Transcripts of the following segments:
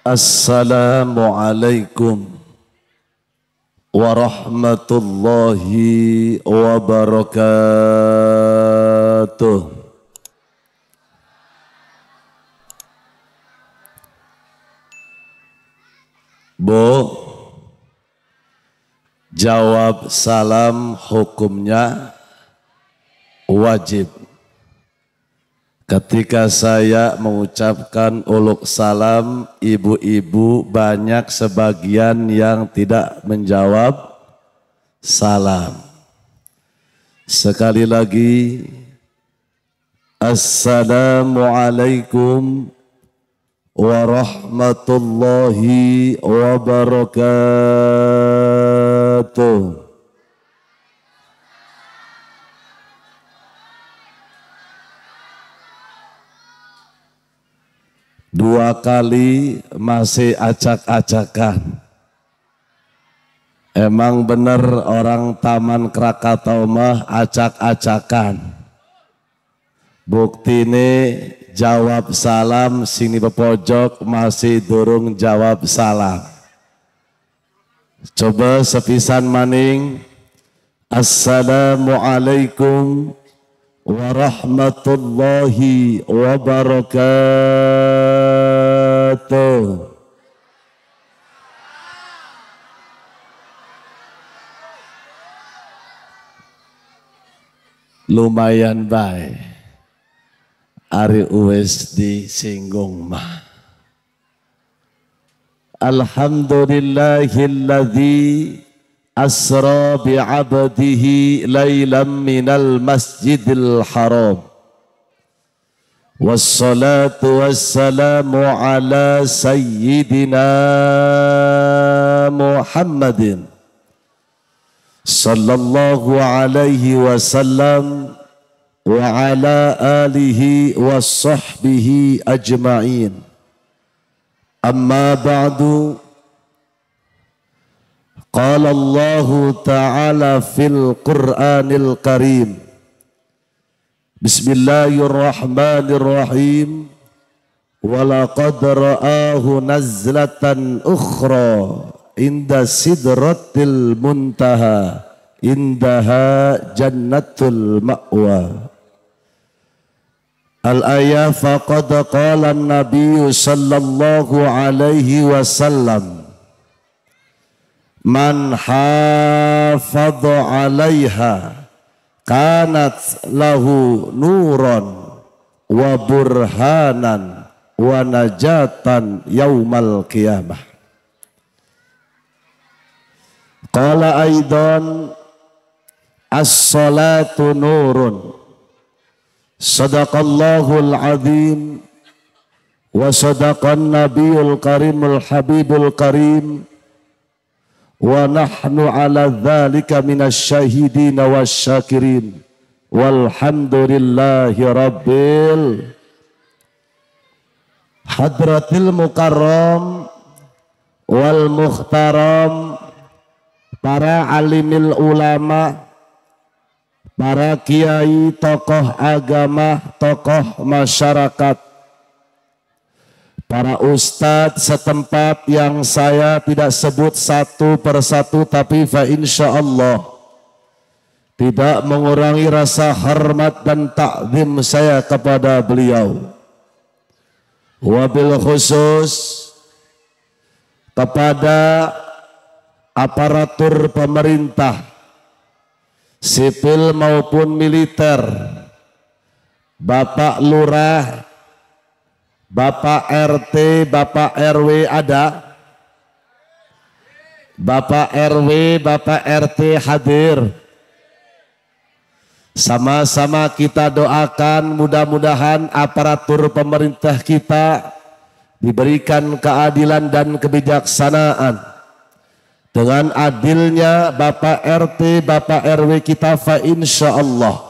Assalamualaikum warahmatullahi wabarakatuh. Bu, jawab salam hukumnya wajib. Ketika saya mengucapkan uluk salam, ibu-ibu banyak sebagian yang tidak menjawab salam. Sekali lagi, Assalamualaikum warahmatullahi wabarakatuh. Dua kali masih acak-acakan. Emang bener orang Taman Krakatau mah acak-acakan. Bukti ini jawab salam sini bepojok masih durung jawab salam. Coba sepisan maning. Assalamualaikum warahmatullahi wabarakatuh. Lumayan baik. Ari uwes disinggung mah. Alhamdulillahilladzi asra bi'abdihi laylan minal masjidil haram. Wassalatu wassalamu ala sayyidina Muhammadin sallallahu alaihi wasallam wa ala alihi wa sahbihi ajma'in. Amma ba'du. Qala Allah Ta'ala fil Qur'anil Karim. Bismillahirrahmanirrahim. Walaqad ra'ahu nazlatan ukhra inda sidratil muntaha indaha jannatul ma'wa. Al-ayah faqad qala an-nabiy sallallahu alaihi wasallam man hafadha 'alaiha kanat lahu nuran wa burhanan wa najatan yaumal qiyamah. Qala aidan as-salatu nurun. Sadaqallahul azim wa sadaqan nabiyul karimul habibul karim. Wa nahnu ala dzalika minasyahidin wasyakirin walhamdulillahi rabbil hadratil mukarram wal mukhtaram, para alimil ulama, para kiai, tokoh agama, tokoh masyarakat, para ustadz setempat yang saya tidak sebut satu persatu, tapi fa insyaallah tidak mengurangi rasa hormat dan takzim saya kepada beliau. Wabil khusus kepada aparatur pemerintah, sipil maupun militer, Bapak Lurah, Bapak RT, Bapak RW ada? Bapak RW, Bapak RT hadir. Sama-sama kita doakan mudah-mudahan aparatur pemerintah kita diberikan keadilan dan kebijaksanaan. Dengan adilnya Bapak RT, Bapak RW kita, fa insyaallah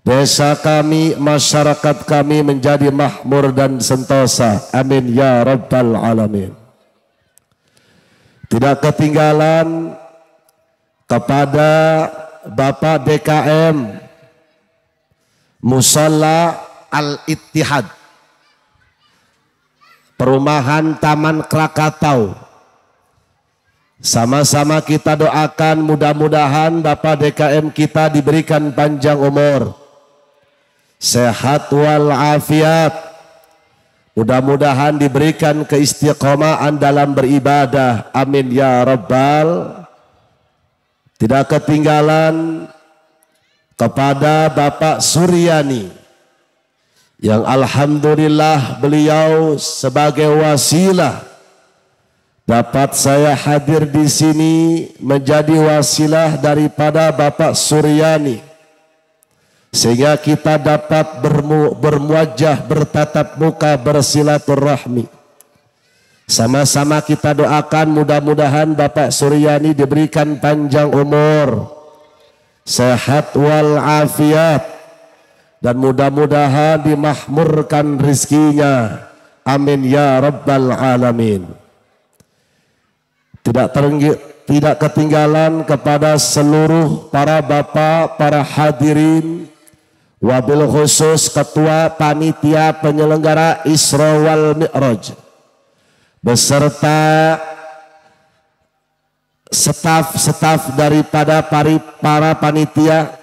desa kami, masyarakat kami menjadi makmur dan sentosa. Amin ya rabbal alamin. Tidak ketinggalan kepada Bapak DKM Musalla Al-Ittihad, Perumahan Taman Krakatau. Sama-sama kita doakan mudah-mudahan Bapak DKM kita diberikan panjang umur, sehat walafiat, mudah-mudahan diberikan keistiqomahan dalam beribadah, amin ya rabbal. Tidak ketinggalan kepada Bapak Suryani yang alhamdulillah beliau sebagai wasilah dapat saya hadir di sini menjadi wasilah daripada Bapak Suryani, sehingga kita dapat bermuajah, bertatap muka, bersilaturahmi. Sama-sama kita doakan mudah-mudahan Bapak Suryani diberikan panjang umur, sehat walafiat, dan mudah-mudahan dimakmurkan rizkinya, amin ya rabbal alamin. Tidak ketinggalan kepada seluruh para bapak, para hadirin, wabil khusus ketua panitia penyelenggara Isra wal Mi'raj beserta staf daripada para panitia.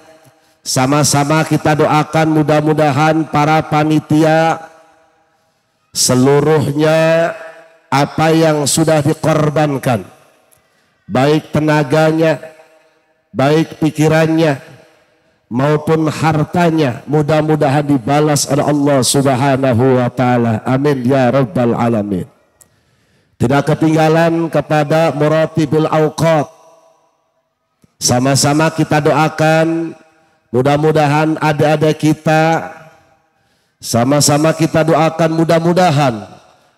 Sama-sama kita doakan mudah-mudahan para panitia seluruhnya apa yang sudah dikorbankan, baik tenaganya, baik pikirannya, maupun hartanya, mudah-mudahan dibalas oleh Allah Subhanahu wa Ta'ala, amin ya rabbal alamin. Tidak ketinggalan kepada Muratibul Awqat, sama-sama kita doakan mudah-mudahan adik-adik kita, sama-sama kita doakan mudah-mudahan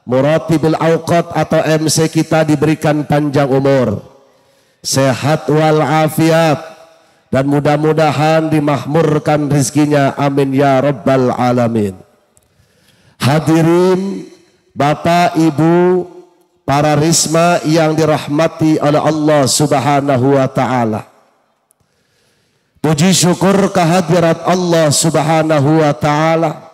Muratibul Awqat atau MC kita diberikan panjang umur, sehat walafiat, dan mudah-mudahan dimakmurkan rizkinya, amin ya rabbal alamin. Hadirin Bapak Ibu para risma yang dirahmati oleh Allah Subhanahu wa Ta'ala, puji syukur kehadirat Allah Subhanahu wa Ta'ala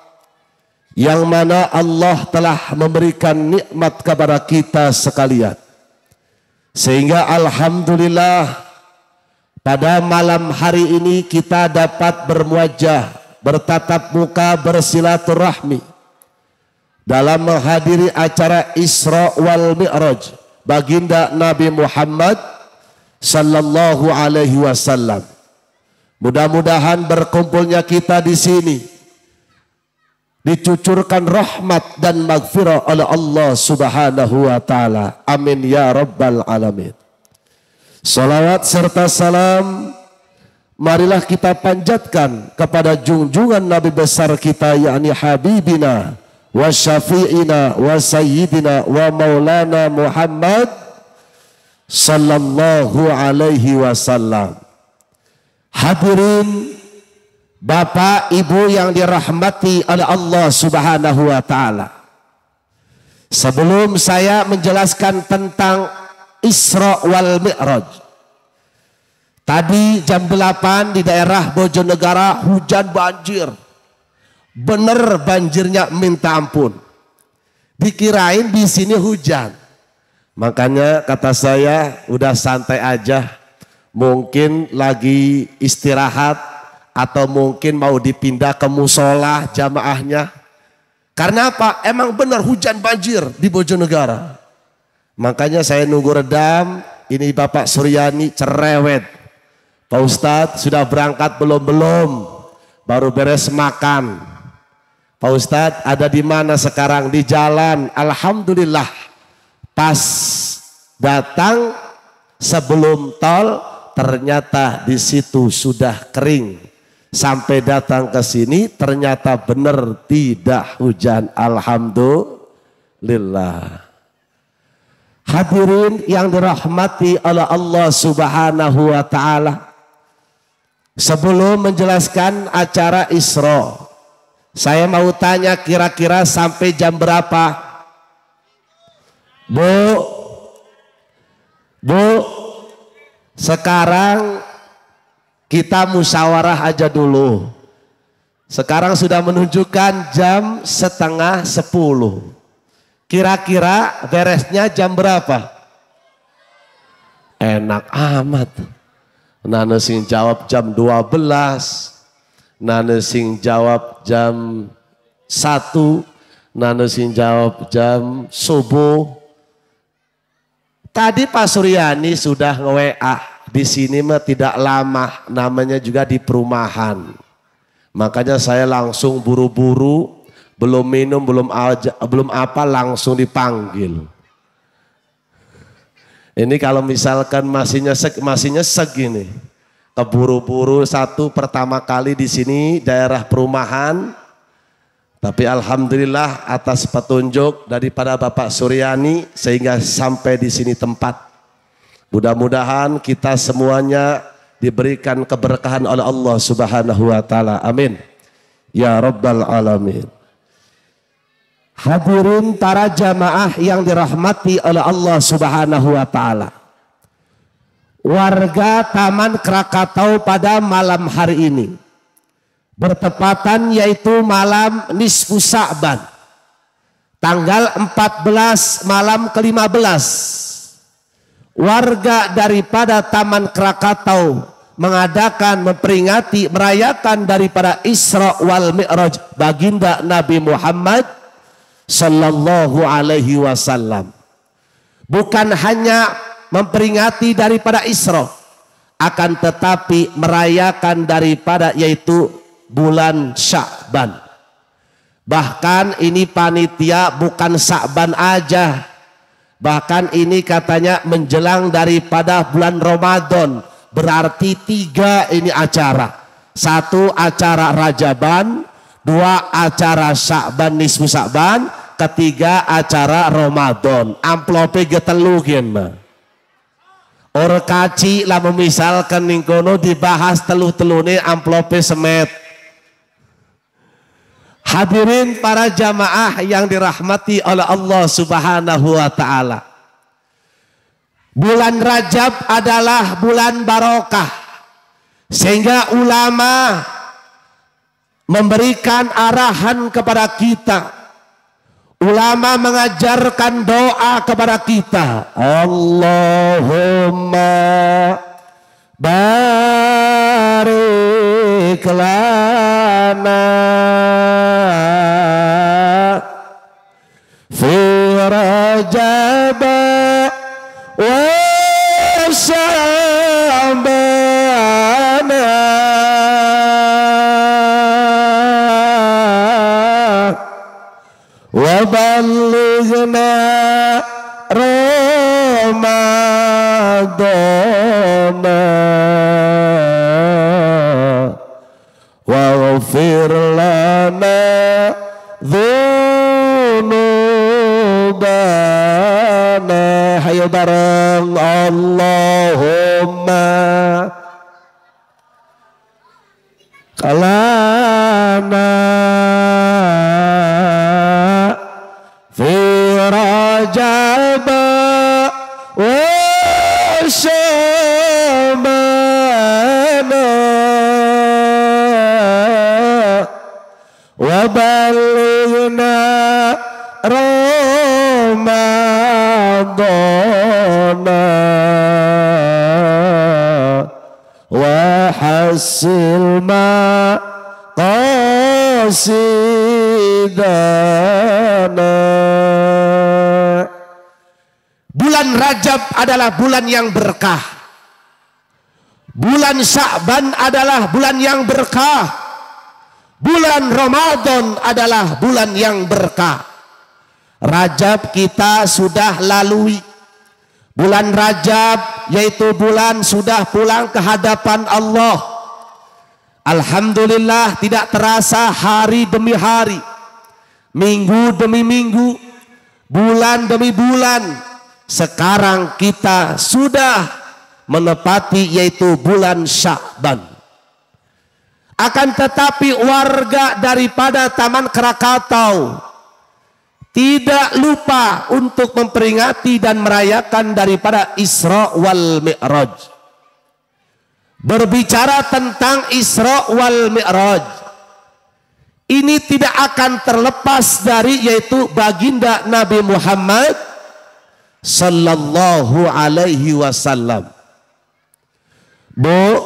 yang mana Allah telah memberikan nikmat kepada kita sekalian, sehingga alhamdulillah pada malam hari ini kita dapat bermuajah, bertatap muka, bersilaturahmi dalam menghadiri acara Isra wal Mi'raj baginda Nabi Muhammad sallallahu alaihi wasallam. Mudah-mudahan berkumpulnya kita di sini dicucurkan rahmat dan maghfirah oleh Allah Subhanahu wa Ta'ala, amin ya rabbal alamin. Salawat serta salam marilah kita panjatkan kepada junjungan Nabi besar kita, yakni Habibina wa Syafi'ina wa Sayyidina wa Maulana Muhammad sallallahu alaihi wasallam. Hadirin Bapak Ibu yang dirahmati oleh Allah Subhanahu wa Ta'ala, sebelum saya menjelaskan tentang Isra wal Mi'raj, tadi jam 8 di daerah Bojonegara hujan banjir, bener banjirnya minta ampun, dikirain di sini hujan. Makanya kata saya udah santai aja, mungkin lagi istirahat atau mungkin mau dipindah ke musola jamaahnya. Karena apa? Emang benar hujan banjir di Bojonegara. Makanya saya nunggu redam, ini Bapak Suryani cerewet. Pak Ustadz sudah berangkat belum? Baru beres makan. Pak Ustadz ada di mana sekarang? Di jalan. Alhamdulillah. Pas datang sebelum tol, ternyata di situ sudah kering. Sampai datang ke sini ternyata benar tidak hujan, alhamdulillah. Hadirin yang dirahmati oleh Allah Subhanahu wa Ta'ala, sebelum menjelaskan acara Isra, saya mau tanya kira-kira sampai jam berapa? Bu, sekarang kita musyawarah aja dulu. Sekarang sudah menunjukkan jam 9:30. Kira-kira beresnya jam berapa? Enak amat. Nana sing jawab jam 12, nana sing jawab jam 1, nana sing jawab jam subuh. Tadi Pak Suryani sudah nge-WA, di sini mah tidak lama, namanya juga di perumahan. Makanya saya langsung buru-buru, belum minum, belum apa langsung dipanggil. Ini kalau misalkan masih nyesek gini, keburu-buru satu pertama kali di sini daerah perumahan, tapi alhamdulillah atas petunjuk daripada Bapak Suryani sehingga sampai di sini tempat. Mudah-mudahan kita semuanya diberikan keberkahan oleh Allah Subhanahu wa taala. Amin. Ya Rabbal alamin. Hadirin para jamaah yang dirahmati oleh Allah Subhanahu wa taala. Warga Taman Krakatau pada malam hari ini bertepatan yaitu malam nisfu Sa'ban. Tanggal 14 malam ke-15. Warga daripada Taman Krakatau memperingati, merayakan daripada Isra wal Mi'raj baginda Nabi Muhammad sallallahu alaihi wasallam. Bukan hanya memperingati daripada Isra, akan tetapi merayakan daripada yaitu bulan Sya'ban. Bahkan ini panitia bukan Sya'ban aja, bahkan ini katanya menjelang daripada bulan Ramadan. Berarti 3 ini acara. 1 acara Rajaban, 2 acara Sya'ban nisfu Sya'ban, 3 acara Ramadan. Amplope getelu mah. Orang kaci lah misalkan ningkono dibahas telu-telune amplope semet. Hadirin para jamaah yang dirahmati oleh Allah Subhanahu wa taala. Bulan Rajab adalah bulan barokah. Sehingga ulama memberikan arahan kepada kita. Ulama mengajarkan doa kepada kita. Allahumma barik lana fi Rajab wa Sya'ban wa ballighna Ramadan wa ghfir lana dzunubana. Hayo bareng Allahumma kalana fi Rajab wa Sya'ban wa ballighna Ramadan wa hasil ma qasidana. Bulan Rajab adalah bulan yang berkah. Bulan Sya'ban adalah bulan yang berkah. Bulan Ramadan adalah bulan yang berkah. Rajab kita sudah lalui. Bulan Rajab yaitu bulan sudah pulang ke hadapan Allah. Alhamdulillah tidak terasa hari demi hari, minggu demi minggu, bulan demi bulan. Sekarang kita sudah menepati yaitu bulan Sya'ban. Akan tetapi warga daripada Taman Krakatau tidak lupa untuk memperingati dan merayakan daripada Isra wal Mi'raj. Berbicara tentang Isra wal Mi'raj, ini tidak akan terlepas dari yaitu baginda Nabi Muhammad sallallahu alaihi wasallam. Bu,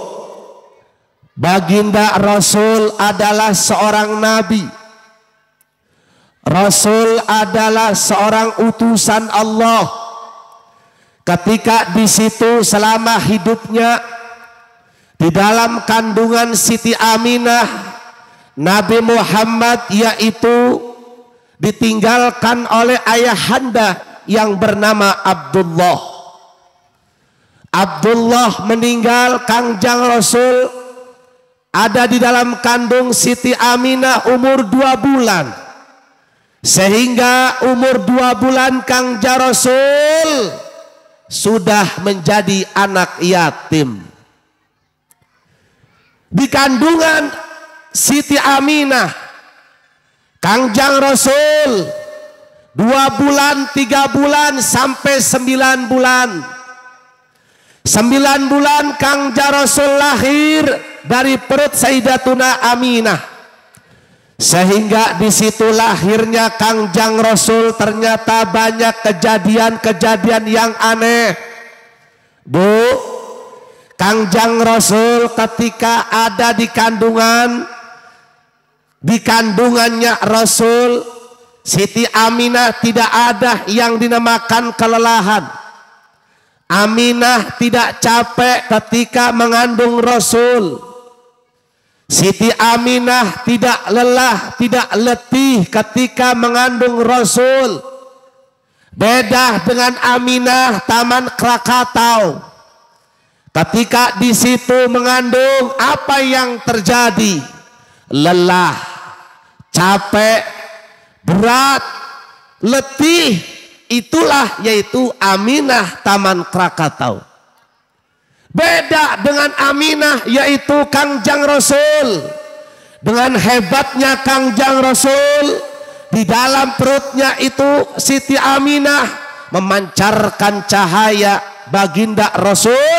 baginda Rasul adalah seorang nabi. Rasul adalah seorang utusan Allah. Ketika di situ selama hidupnya di dalam kandungan Siti Aminah, Nabi Muhammad yaitu ditinggalkan oleh ayahanda yang bernama Abdullah. Abdullah meninggal, Kangjeng Rasul ada di dalam kandung Siti Aminah umur 2 bulan. Sehingga umur 2 bulan Kangjeng Rasul sudah menjadi anak yatim. Di kandungan Siti Aminah, Kangjeng Rasul 2 bulan, 3 bulan sampai 9 bulan. 9 bulan Kangjeng Rasul lahir dari perut Sayyidatuna Aminah. Sehingga di situ lahirnya Kangjeng Rasul ternyata banyak kejadian-kejadian yang aneh. Bu, Kangjeng Rasul ketika ada di kandungannya Rasul, Siti Aminah tidak ada yang dinamakan kelelahan. Aminah tidak capek ketika mengandung Rasul. Siti Aminah tidak lelah, tidak letih ketika mengandung Rasul. Beda dengan Aminah Taman Krakatau. Ketika di situ mengandung, apa yang terjadi? Lelah, capek, berat, letih. Itulah yaitu Aminah Taman Krakatau. Beda dengan Aminah yaitu Kangjeng Rasul. Dengan hebatnya Kangjeng Rasul, di dalam perutnya itu Siti Aminah memancarkan cahaya baginda Rasul,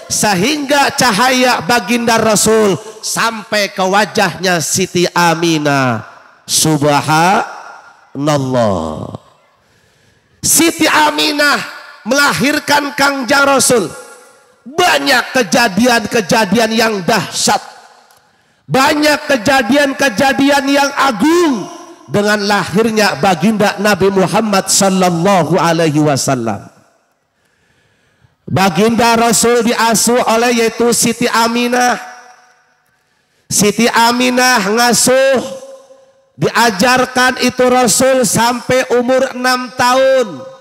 sehingga cahaya baginda Rasul sampai ke wajahnya Siti Aminah. Subhanallah. Siti Aminah melahirkan Kangjeng Rasul. Banyak kejadian-kejadian yang dahsyat, banyak kejadian-kejadian yang agung dengan lahirnya baginda Nabi Muhammad sallallahu alaihi wasallam. Baginda Rasul diasuh oleh yaitu Siti Aminah. Siti Aminah ngasuh, diajarkan itu Rasul sampai umur 6 tahun.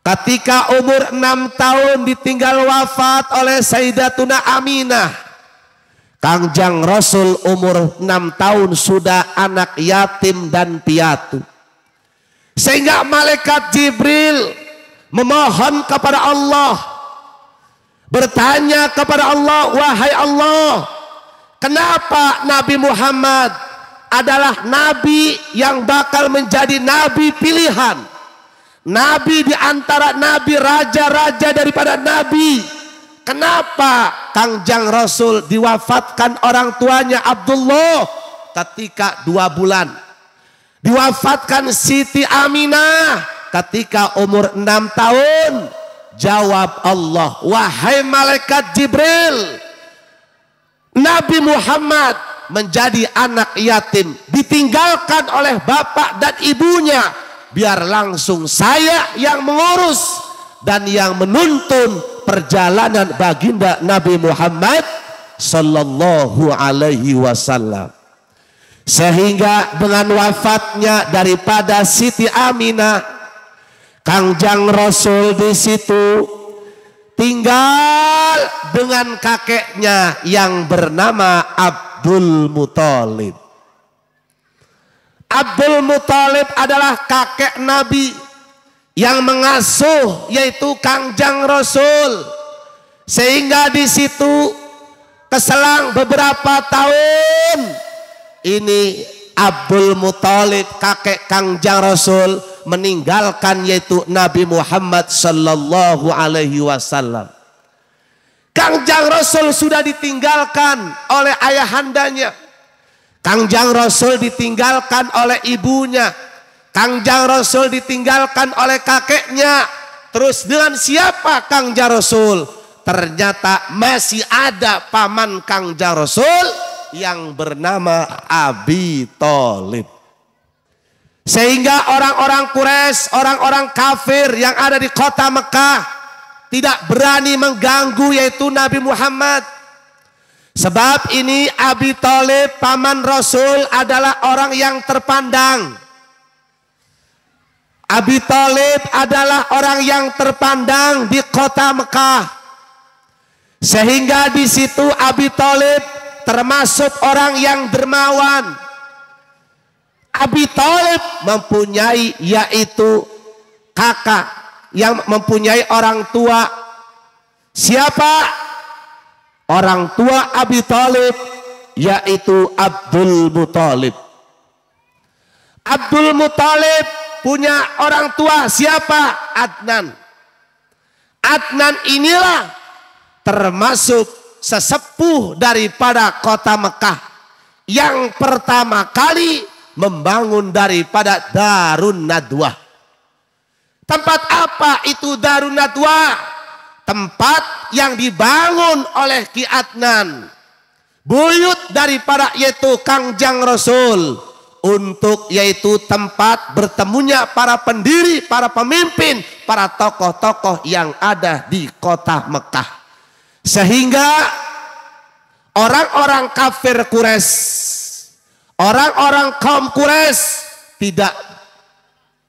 Ketika umur 6 tahun ditinggal wafat oleh Sayyidatuna Aminah. Kangjeng Rasul umur 6 tahun sudah anak yatim dan piatu. Sehingga malaikat Jibril memohon kepada Allah, bertanya kepada Allah, wahai Allah, kenapa Nabi Muhammad adalah nabi yang bakal menjadi nabi pilihan, nabi di antara nabi, raja-raja daripada nabi. Kenapa Kangjeng Rasul diwafatkan orang tuanya Abdullah ketika 2 bulan? Diwafatkan Siti Aminah ketika umur 6 tahun. Jawab Allah, wahai malaikat Jibril, Nabi Muhammad menjadi anak yatim, ditinggalkan oleh bapak dan ibunya. Biar langsung saya yang mengurus dan yang menuntun perjalanan baginda Nabi Muhammad sallallahu alaihi wasallam. Sehingga dengan wafatnya daripada Siti Aminah, Kangjeng Rasul di situ tinggal dengan kakeknya yang bernama Abdul Muthalib. Abdul Muthalib adalah kakek Nabi yang mengasuh yaitu Kangjeng Rasul. Sehingga di situ keselang beberapa tahun ini Abdul Muthalib kakek Kangjeng Rasul meninggalkan yaitu Nabi Muhammad sallallahu alaihi wasallam. Kangjeng Rasul sudah ditinggalkan oleh ayahandanya. Kangjeng Rasul ditinggalkan oleh ibunya. Kangjeng Rasul ditinggalkan oleh kakeknya. Terus dengan siapa Kangjeng Rasul? Ternyata masih ada paman Kangjeng Rasul yang bernama Abi Thalib. Sehingga orang-orang Quraisy, orang-orang kafir yang ada di kota Mekah tidak berani mengganggu yaitu Nabi Muhammad. Sebab ini Abi Thalib paman Rasul adalah orang yang terpandang. Abi Thalib adalah orang yang terpandang di kota Mekah. Sehingga di situ Abi Thalib termasuk orang yang dermawan. Abi Thalib mempunyai yaitu kakak yang mempunyai orang tua. Siapa? Orang tua Abi Thalib yaitu Abdul Muthalib. Abdul Muthalib punya orang tua siapa? Adnan. Adnan inilah termasuk sesepuh daripada kota Mekah yang pertama kali membangun daripada Darun Nadwah. Tempat apa itu Darun Nadwah? Tempat yang dibangun oleh Ki Adnan, buyut daripada yaitu Kangjeng Rasul, untuk yaitu tempat bertemunya para pendiri, para pemimpin, para tokoh-tokoh yang ada di kota Mekah. Sehingga orang-orang kafir Quraisy, orang-orang kaum Quraisy tidak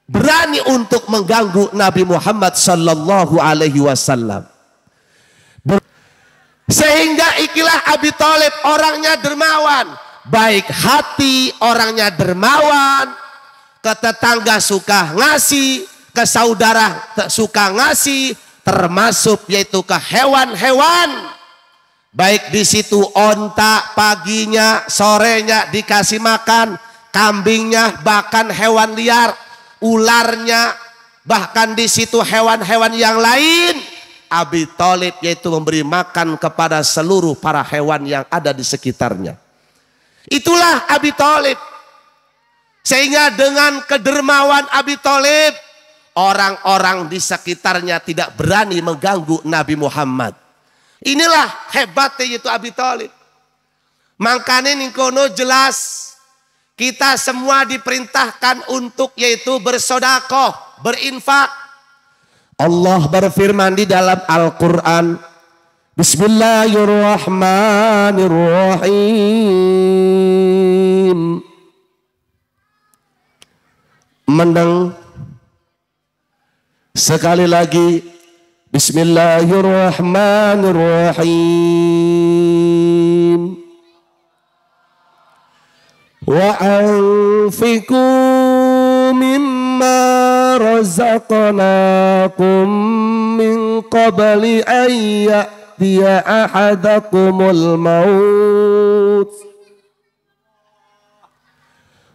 berani untuk mengganggu Nabi Muhammad sallallahu alaihi wasallam. Sehingga ikilah Abi Thalib orangnya dermawan, baik hati, orangnya dermawan, ke tetangga suka ngasih, ke saudara suka ngasih, termasuk yaitu ke hewan-hewan. Baik di situ onta paginya, sorenya dikasih makan, kambingnya, bahkan hewan liar, ularnya, bahkan di situ hewan-hewan yang lain. Abi Thalib yaitu memberi makan kepada seluruh para hewan yang ada di sekitarnya. Itulah Abi Thalib. Sehingga dengan kedermawan Abi Thalib, orang-orang di sekitarnya tidak berani mengganggu Nabi Muhammad. Inilah hebatnya yaitu Abi Thalib. Makanya ningkono jelas kita semua diperintahkan untuk yaitu bersedekah, berinfak. Allah berfirman di dalam Al-Quran, Bismillahirrahmanirrahim. Mendeng sekali lagi, Bismillahirrahmanirrahim. Wa anfiqu mimma razaqnakum min qabli an ya'tiya ahadakumul maut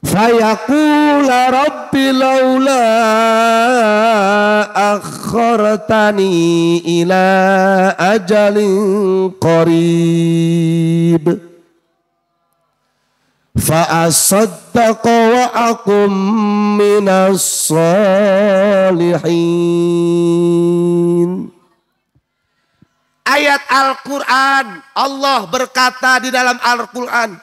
fayaqula rabbi laula akhartani ila ajalin qarib fa'asaddaqa wa akum minas salihin. Ayat Al-Quran, Allah berkata di dalam Al-Quran,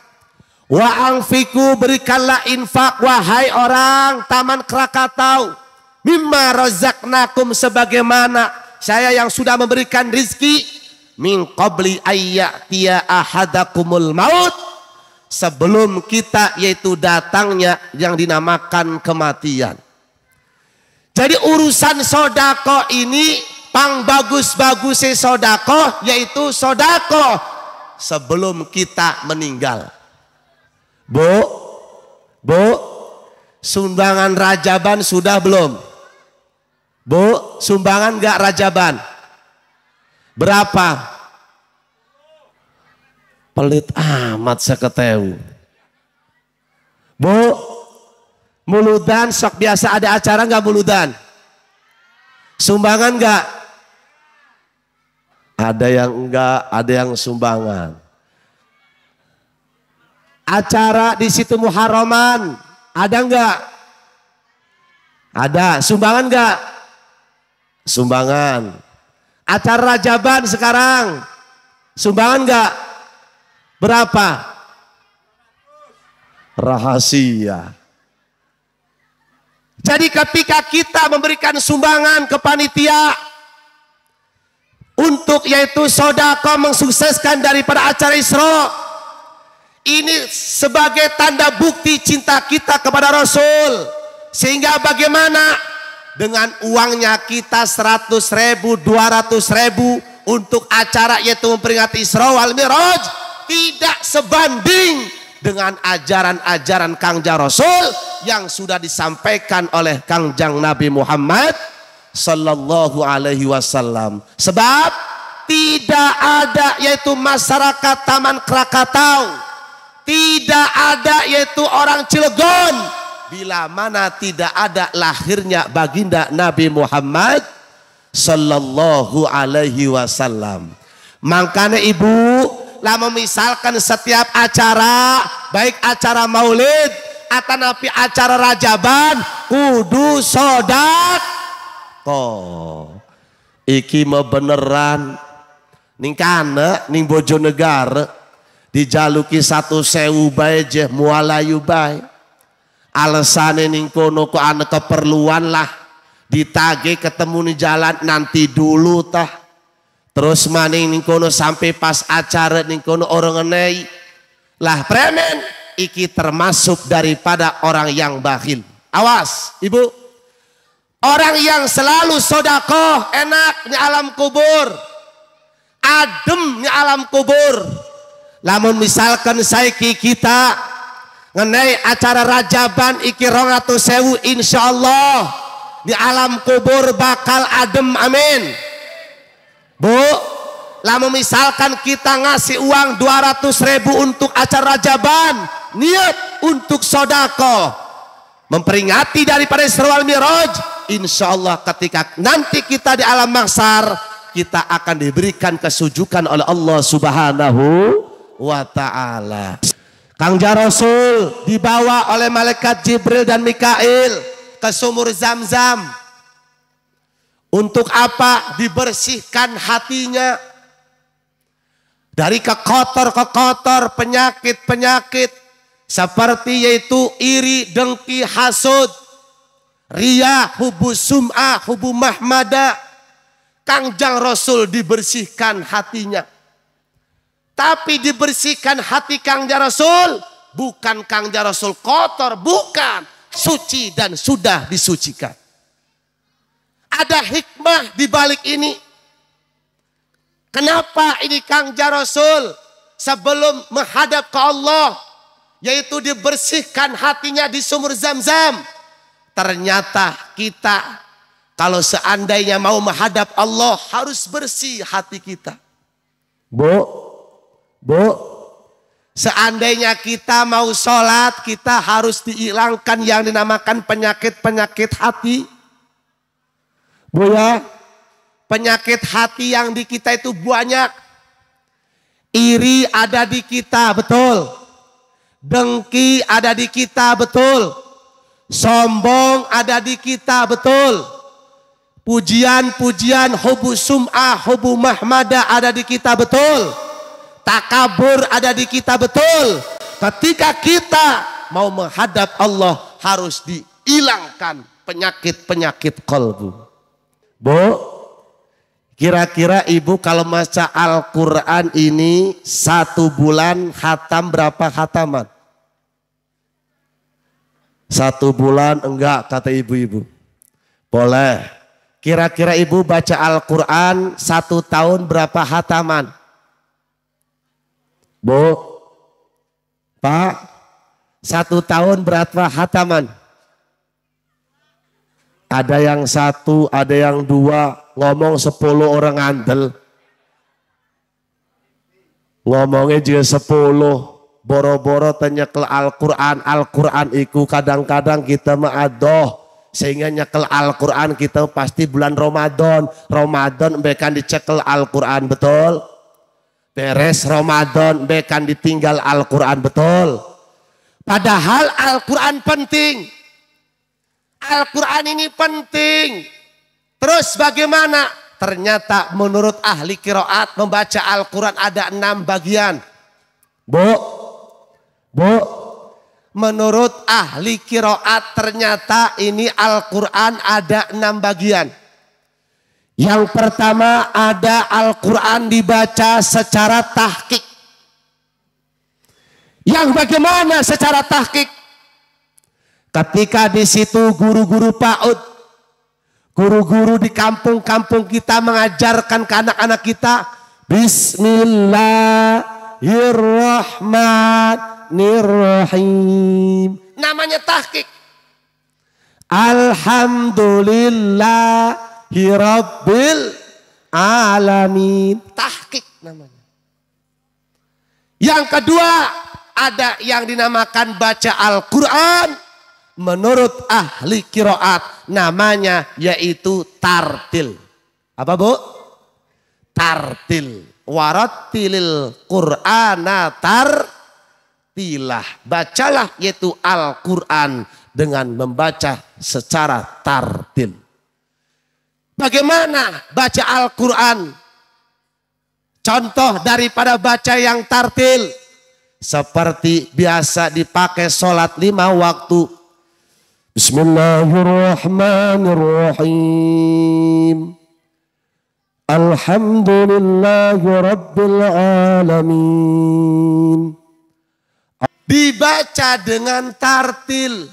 wa anfiku, berikanlah infak wahai orang Taman Krakatau, mimma razaqnakum, sebagaimana saya yang sudah memberikan rizki, min qabli ayyatiya ahadakumul maut, sebelum kita yaitu datangnya yang dinamakan kematian. Jadi urusan sodako ini pang bagus-bagusnya sodako yaitu sodako sebelum kita meninggal. Bu, sumbangan rajaban sudah belum? Bu, sumbangan gak rajaban? Berapa? Pelit amat seketeu. Bu, muludan sok biasa ada acara nggak muludan? Sumbangan nggak? Ada yang enggak, ada yang sumbangan. Acara di situ Muharraman ada enggak? Ada. Sumbangan enggak? Sumbangan. Acara Rajaban sekarang sumbangan enggak? Berapa? Rahasia. Jadi ketika kita memberikan sumbangan ke panitia untuk yaitu sodako mensukseskan daripada acara Isra, ini sebagai tanda bukti cinta kita kepada Rasul. Sehingga bagaimana dengan uangnya kita 100.000, 200.000 untuk acara yaitu memperingati Isra wal Mi'raj tidak sebanding dengan ajaran-ajaran Kangjeng Rasul yang sudah disampaikan oleh Kangjeng Nabi Muhammad sallallahu alaihi wasallam. Sebab tidak ada yaitu masyarakat Taman Krakatau, tidak ada yaitu orang Cilegon bila mana tidak ada lahirnya baginda Nabi Muhammad sallallahu alaihi wasallam. Makanya ibu, lama misalkan setiap acara, baik acara maulid atau napi acara Rajaban, kudu sodak. Iki mah beneran ning kana ning Bojonegara dijaluki 1.000 bae je mualayu bae. Alasane ning kono ku ane keperluan lah, ditage ketemu nih jalan nanti dulu tah. Terus maning ning kono sampai pas acara ning kono orang ngenei. Lah premen iki termasuk daripada orang yang bakhil. Awas ibu. Orang yang selalu sodakoh enak di alam kubur. Adem di alam kubur. Lamun misalkan saiki kita ngenei acara Rajaban iki 200.000 insyaallah di alam kubur bakal adem, amin. Bu, lama misalkan kita ngasih uang 200.000 untuk acara Rajaban, niat untuk sodako, memperingati daripada Isra wal Mi'raj, insya Allah ketika nanti kita di alam mahsyar, kita akan diberikan kesujukan oleh Allah Subhanahu wa Ta'ala. Kangjeng Rasul dibawa oleh malaikat Jibril dan Mikail ke sumur Zam-Zam. Untuk apa? Dibersihkan hatinya dari kekotor-kekotor, penyakit-penyakit seperti yaitu iri, dengki, hasud, riya, hubu sum'ah, hubu mahmada. Kangjeng Rasul dibersihkan hatinya. Tapi dibersihkan hati Kangjeng Rasul, bukan Kangjeng Rasul kotor, bukan, suci dan sudah disucikan. Ada hikmah di balik ini. Kenapa ini Kangjeng Rasul sebelum menghadap ke Allah, yaitu dibersihkan hatinya di sumur Zam-Zam. Ternyata kita kalau seandainya mau menghadap Allah harus bersih hati kita. Bu, seandainya kita mau sholat, kita harus dihilangkan yang dinamakan penyakit-penyakit hati. Bu ya, penyakit hati yang di kita itu banyak. Iri ada di kita, betul. Dengki ada di kita, betul. Sombong ada di kita, betul. Pujian-pujian, hubu sum'ah, hubu mahmada ada di kita, betul. Takabur ada di kita, betul. Ketika kita mau menghadap Allah harus dihilangkan penyakit-penyakit kalbu. Bu, kira-kira ibu kalau baca Al-Quran ini 1 bulan khatam berapa khataman? 1 bulan enggak kata ibu-ibu. Boleh. Kira-kira ibu baca Al-Quran 1 tahun berapa khataman? Bu, Pak, 1 tahun berapa khataman? Ada yang 1, ada yang 2, ngomong 10 orang andel. Ngomongnya juga 10, boro-boro tenyekel Al-Quran. Al-Quran iku kadang-kadang kita maadoh. Sehingga nyekel Al-Quran kita pasti bulan Ramadan. Ramadan bekan dicekel Al-Quran, betul. Beres Ramadan bekan ditinggal Al-Quran, betul. Padahal Al-Quran penting. Al-Quran ini penting. Terus bagaimana? Ternyata menurut ahli qiraat membaca Al-Quran ada 6 bagian. Bu. Menurut ahli qiraat ternyata ini Al-Quran ada 6 bagian. Yang pertama ada Al-Quran dibaca secara tahqiq. Yang bagaimana secara tahqiq? Ketika di situ guru-guru PAUD, guru-guru di kampung-kampung kita mengajarkan ke anak-anak kita, Bismillahirrahmanirrahim. Namanya tahqiq. Alhamdulillahirabbil alamin. Tahqiq namanya. Yang kedua, ada yang dinamakan baca Al-Quran menurut ahli qiraat namanya yaitu tartil. Apa bu? Tartil. Warattilil Qur'ana tartilah. Bacalah yaitu Al-Quran dengan membaca secara tartil. Bagaimana baca Al-Quran? Contoh daripada baca yang tartil. Seperti biasa dipakai sholat 5 waktu. Bismillahirrahmanirrahim. Alhamdulillahirabbil alamin. Dibaca dengan tartil.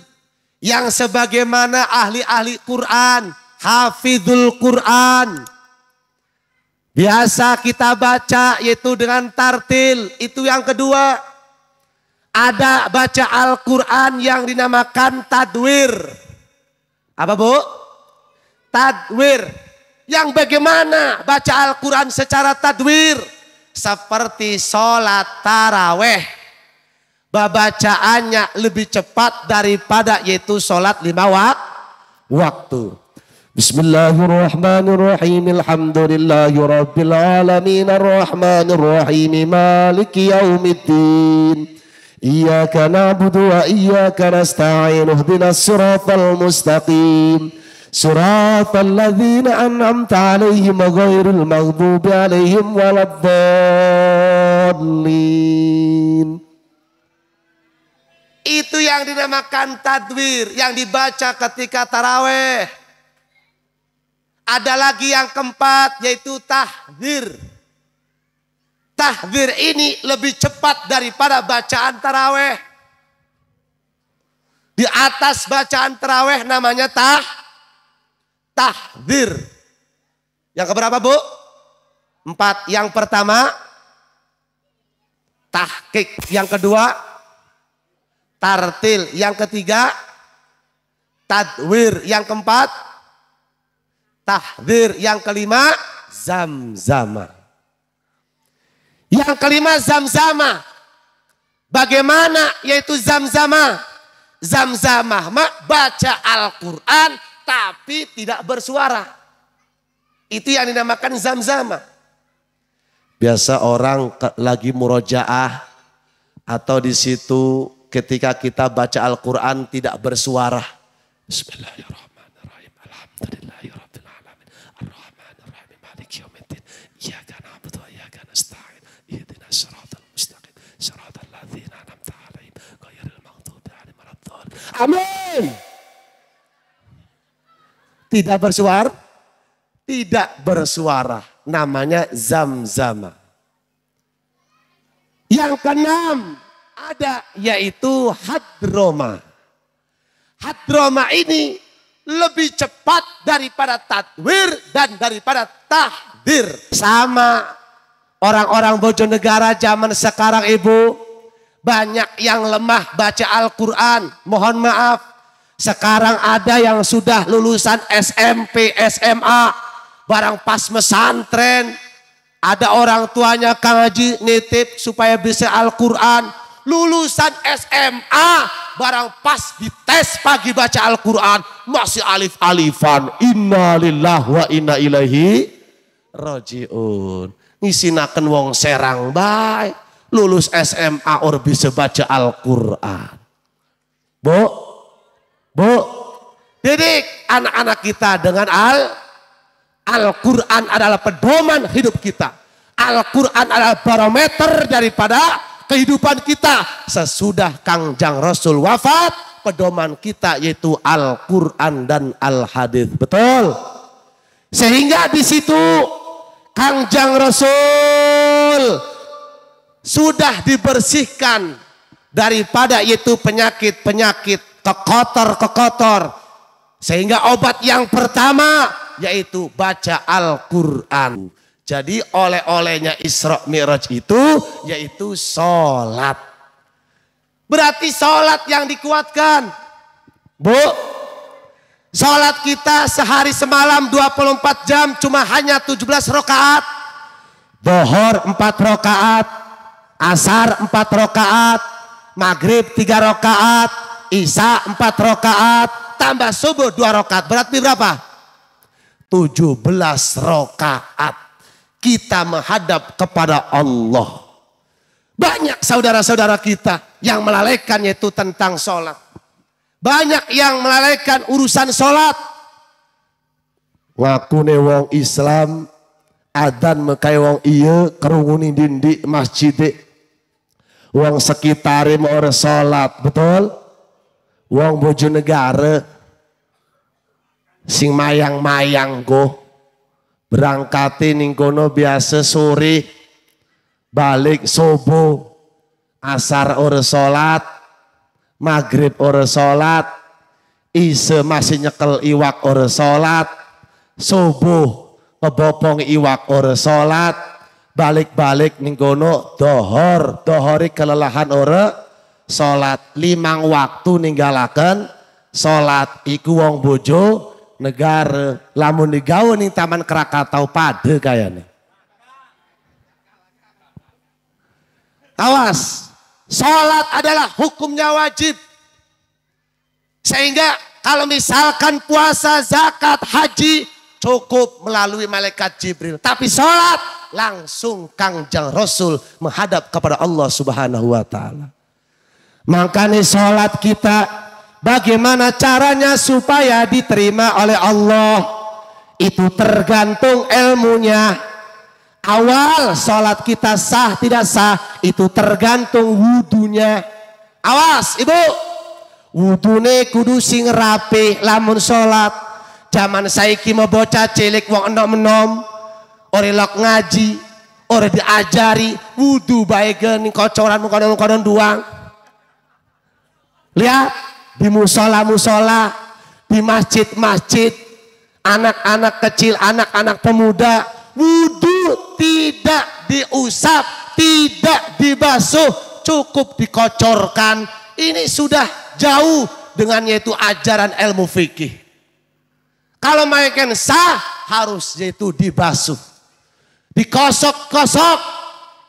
Yang sebagaimana ahli-ahli Quran. Hafidhul Quran. Biasa kita baca yaitu dengan tartil. Itu yang kedua. Ada baca Al-Quran yang dinamakan tadwir. Apa bu? Tadwir. Yang bagaimana baca Al-Quran secara tadwir? Seperti sholat taraweh. Bacaannya lebih cepat daripada yaitu sholat 5 waktu. Bismillahirrahmanirrahim. Alhamdulillahirabbil alamin arrahmanirrahim maliki yaumiddin. Iyyaka na'budu wa iyyaka nasta'in ihdinas siratal mustaqim siratal ladzina an'amta 'alaihim ghairil maghdubi 'alaihim waladdallin. Itu yang dinamakan tadwir yang dibaca ketika taraweh. Ada lagi yang keempat yaitu tahdzir. Tahdzir ini lebih cepat daripada bacaan taraweh. Di atas bacaan taraweh namanya tahdzir. Yang keberapa bu? 4. Yang pertama tahqiq. Yang kedua tartil. Yang ketiga tadwir. Yang keempat tahdzir. Yang kelima zamzama. Yang kelima zamzama. Bagaimana yaitu zamzama? Zamzama baca Al-Quran tapi tidak bersuara. Itu yang dinamakan zamzama. Biasa orang lagi murojaah atau di situ ketika kita baca Al-Quran tidak bersuara. Bismillahirrahmanirrahim. Alhamdulillahirabbil alamin. Arrahmanirrahim. Maliki yaumiddin. Iyyaka na'budu wa iyyaka nasta'in. Ihdinas siratal mustaqim. Siratal ladzina an'amta 'alaihim ghairil maghdubi 'alaihim waladdallin. Amin. Tidak bersuara? Tidak bersuara. Namanya zamzama. Yang keenam ada yaitu hadroma. Hadroma ini lebih cepat daripada tadwir dan daripada tahdir. Sama orang-orang Bojonegara zaman sekarang ibu. Banyak yang lemah baca Al-Quran. Mohon maaf. Sekarang ada yang sudah lulusan SMP, SMA. Barang pas mesantren. Ada orang tuanya Kang Haji nitip supaya bisa Al-Quran. Lulusan SMA. Barang pas dites pagi baca Al-Quran. Masih alif-alifan. Inna lillahi wa inna ilaihi raji'un. Ngisinaken wong Serang bae. Lulus SMA or bisa baca Al-Quran. Bu, Bu, didik anak-anak kita dengan Al-Quran adalah pedoman hidup kita. Al-Quran adalah barometer daripada kehidupan kita. Sesudah Kangjeng Rasul wafat, pedoman kita yaitu Al-Quran dan Al-Hadis. Betul? Sehingga di situ Kangjeng Rasul sudah dibersihkan daripada yaitu penyakit-penyakit kekotor. Sehingga obat yang pertama yaitu baca Al-Quran. Jadi oleh-olehnya Isra Mi'raj itu yaitu sholat. Berarti sholat yang dikuatkan. Bu, sholat kita sehari semalam 24 jam cuma hanya 17 rakaat. Dohor 4 rakaat, asar 4 rakaat, maghrib 3 rakaat, isya 4 rakaat, tambah subuh 2 rakaat. Berarti berapa? 17 rakaat. Kita menghadap kepada Allah. Banyak saudara-saudara kita yang melalaikan yaitu tentang sholat. Banyak yang melalaikan urusan sholat. Ngaku nih wong Islam, adan mekai wong iya, kerunguni dindi masjid. Wong sekitari mau sholat, betul? Wong Bojonegara, sing mayang-mayang go. Berangkati ning kono biasa sore, balik subuh, asar ora salat, maghrib ora salat, isya masih nyekel iwak ora salat, subuh ngebopong iwak ora salat, balik-balik ning kono dohori kelelahan ora salat. 5 waktu ninggalaken salat iku wong bojo negara. Lamun digawe ning Taman Krakatau pade kayaknya. Awas, sholat adalah hukumnya wajib. Sehingga kalau misalkan puasa, zakat, haji cukup melalui malaikat Jibril. Tapi sholat langsung Kangjeng Rasul menghadap kepada Allah Subhanahu wa Ta'ala. Makanya sholat kita bagaimana caranya supaya diterima oleh Allah? Itu tergantung ilmunya. Awal sholat kita sah tidak sah itu tergantung wudunya. Awas ibu, wudune kudu sing rapi lamun sholat. Zaman saiki mau bocah cilik wong enom-enom, ore lok ngaji, ore diajari wudu bae ning kocoran mukon doang. Lihat di musola-musola, di masjid-masjid, anak-anak kecil, anak-anak pemuda, wudu tidak diusap, tidak dibasuh, cukup dikocorkan. Ini sudah jauh dengan yaitu ajaran ilmu fikih. Kalau mereka sah, harus yaitu dibasuh, dikosok-kosok.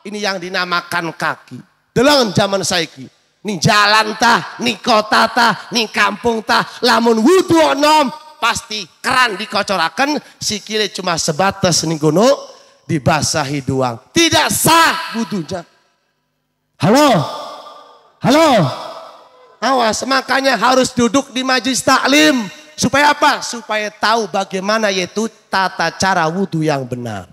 Ini yang dinamakan kaki. Dalam zaman saiki. Ning jalan tah, ning kota tah, ning kampung tah, lamun wudu onom pasti keran dikocoraken, sikile cuma sebatas ning kono dibasahi doang. Tidak sah wudunya. Halo? Halo? Awas, makanya harus duduk di majelis taklim. Supaya apa? Supaya tahu bagaimana yaitu tata cara wudu yang benar.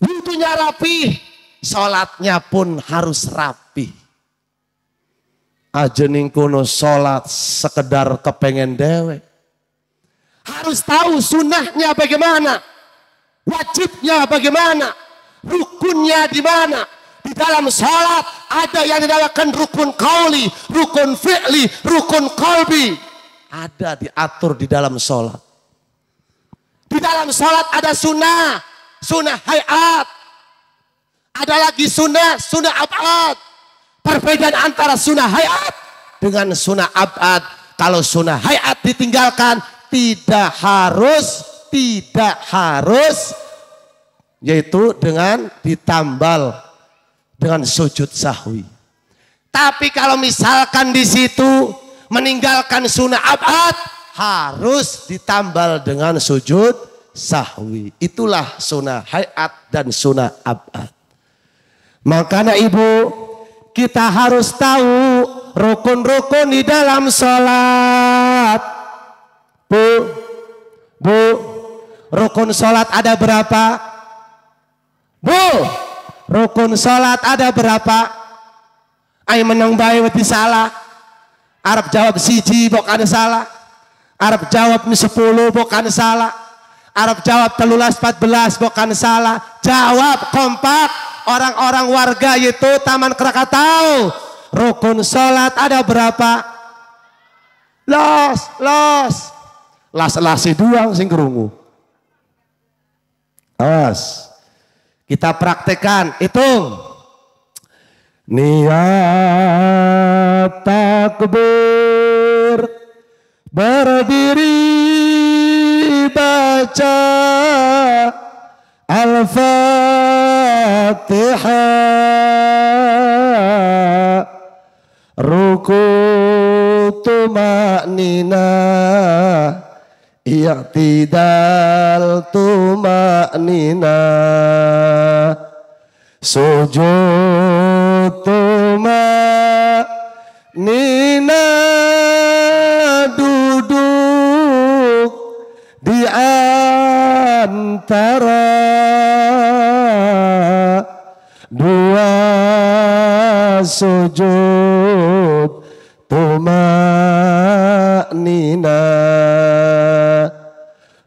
Wudunya rapi, sholatnya pun harus rapi. Aja ning kono sholat sekedar kepengen dewe. Harus tahu sunnahnya bagaimana, wajibnya bagaimana, rukunnya di mana. Di dalam sholat ada yang dinamakan rukun qauli, rukun fi'li, rukun qalbi. Ada diatur di dalam sholat. Di dalam sholat ada sunnah, sunnah hayat. Ada lagi sunnah, sunnah abad. Perbedaan antara sunnah hayat dengan sunnah abad. Kalau sunnah hayat ditinggalkan, tidak harus yaitu dengan ditambal dengan sujud sahwi. Tapi kalau misalkan di situ meninggalkan sunnah abad, harus ditambal dengan sujud sahwi. Itulah sunnah hayat dan sunnah abad. Makanya ibu, kita harus tahu rukun-rukun di dalam sholat. Bu, rukun sholat ada berapa? Bu, rukun sholat ada berapa? Ayo menang bayi wedi salah. Arab jawab siji bukan salah. Arab jawab 10 bukan salah. Arab jawab 13-14 bukan salah. Jawab kompak orang-orang warga itu Taman Krakatau. Rukun sholat ada berapa? Las doang sing kerungu. Awas. Kita praktekkan, hitung. Niat takbir, berdiri baca Al-Fatihah, ruku tumakninah, i'tidal tumakninah, sujud tumakninah, duduk di antara dua sujud tumakninah,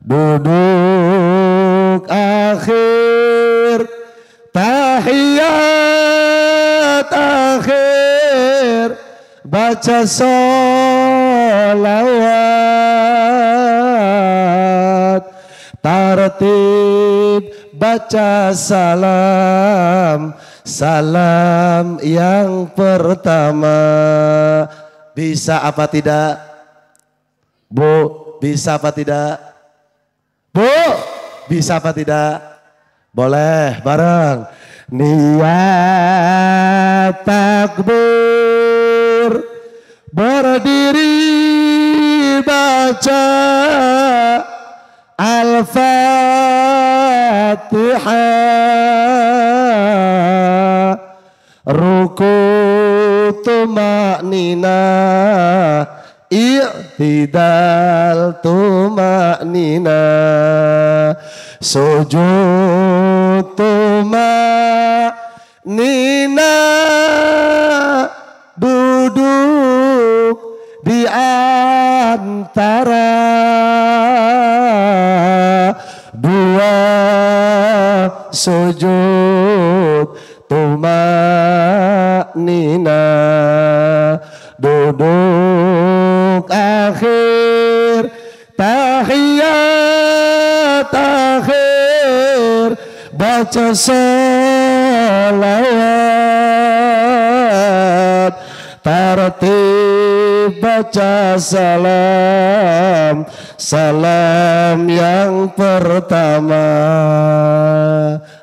duduk akhir tahiyat akhir, baca sholawat, tartib baca salam, salam yang pertama. Bisa apa tidak? Bu, bisa apa tidak? Bu, bisa apa tidak? Boleh bareng. Niat takbir, berdiri baca Al-Fatihah, ruku tumakninah, i'tidal tumakninah, sujud tumakninah, duduk di antara dua sujud tumakninah, duduk akhir tahiyat akhir, baca sholawat, tartib baca salam, salam yang pertama.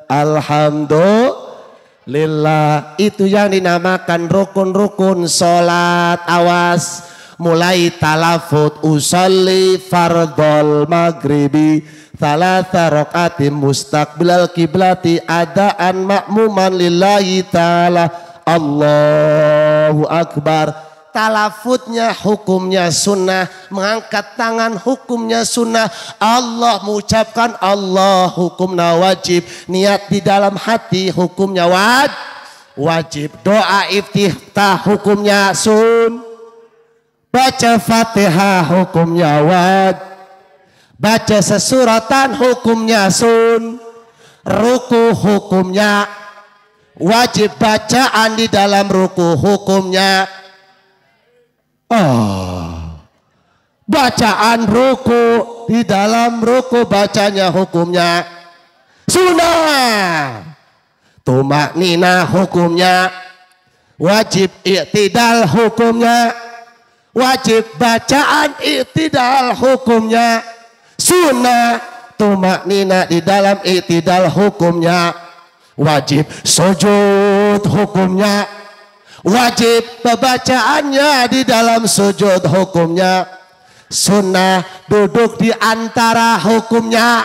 Alhamdulillah, itu yang dinamakan rukun-rukun sholat. Awas, mulai talafut usolli fardhol maghribi thalatha raqatim mustaqbilal kiblati adaan ma'muman lillahi ta'ala, Allahu Akbar. Talafutnya hukumnya sunnah, mengangkat tangan hukumnya sunnah. Allah mengucapkan Allah hukumnya wajib, niat di dalam hati hukumnya wajib. Doa iftitah hukumnya baca Fatihah hukumnya baca sesuratan hukumnya ruku hukumnya wajib, bacaan di dalam ruku hukumnya bacaan ruku di dalam ruku bacanya hukumnya sunnah. Tumakninah hukumnya wajib, i'tidal hukumnya wajib, bacaan i'tidal hukumnya sunnah. Tumakninah di dalam i'tidal hukumnya wajib, sujud hukumnya wajib, pembacaannya di dalam sujud hukumnya sunnah. Duduk di antara hukumnya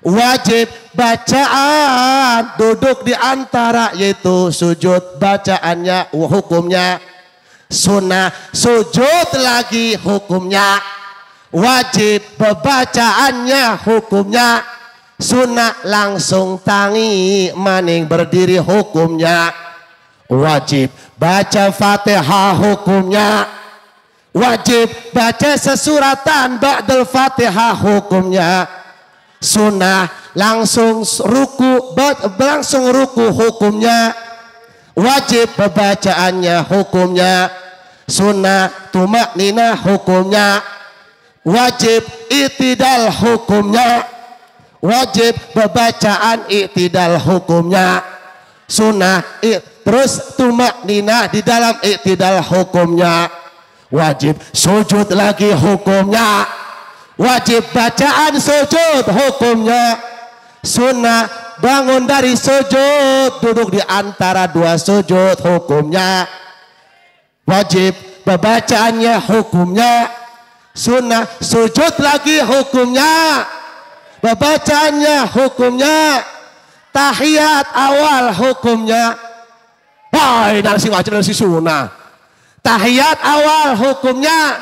wajib, bacaan duduk di antara yaitu sujud, bacaannya hukumnya Sunnah sujud lagi hukumnya. Wajib pembacaannya hukumnya. Sunnah langsung tangi maning berdiri hukumnya. Wajib baca Fatihah hukumnya. Wajib baca sesuratan ba'dal Fatihah hukumnya. Sunnah langsung ruku hukumnya. Wajib pembacaannya hukumnya. Sunnah tumakninah hukumnya. Wajib i'tidal hukumnya. Wajib pembacaan i'tidal hukumnya. Sunnah terus tumakninah di dalam i'tidal hukumnya. Wajib sujud lagi hukumnya. Wajib bacaan sujud hukumnya. Sunnah bangun dari sujud, duduk di antara dua sujud hukumnya. Wajib pembacaannya hukumnya. Sunnah sujud lagi hukumnya. Pembacaannya hukumnya. Tahiyat awal hukumnya. Hai, nasi wajib nasi sunnah. Tahiyat awal hukumnya.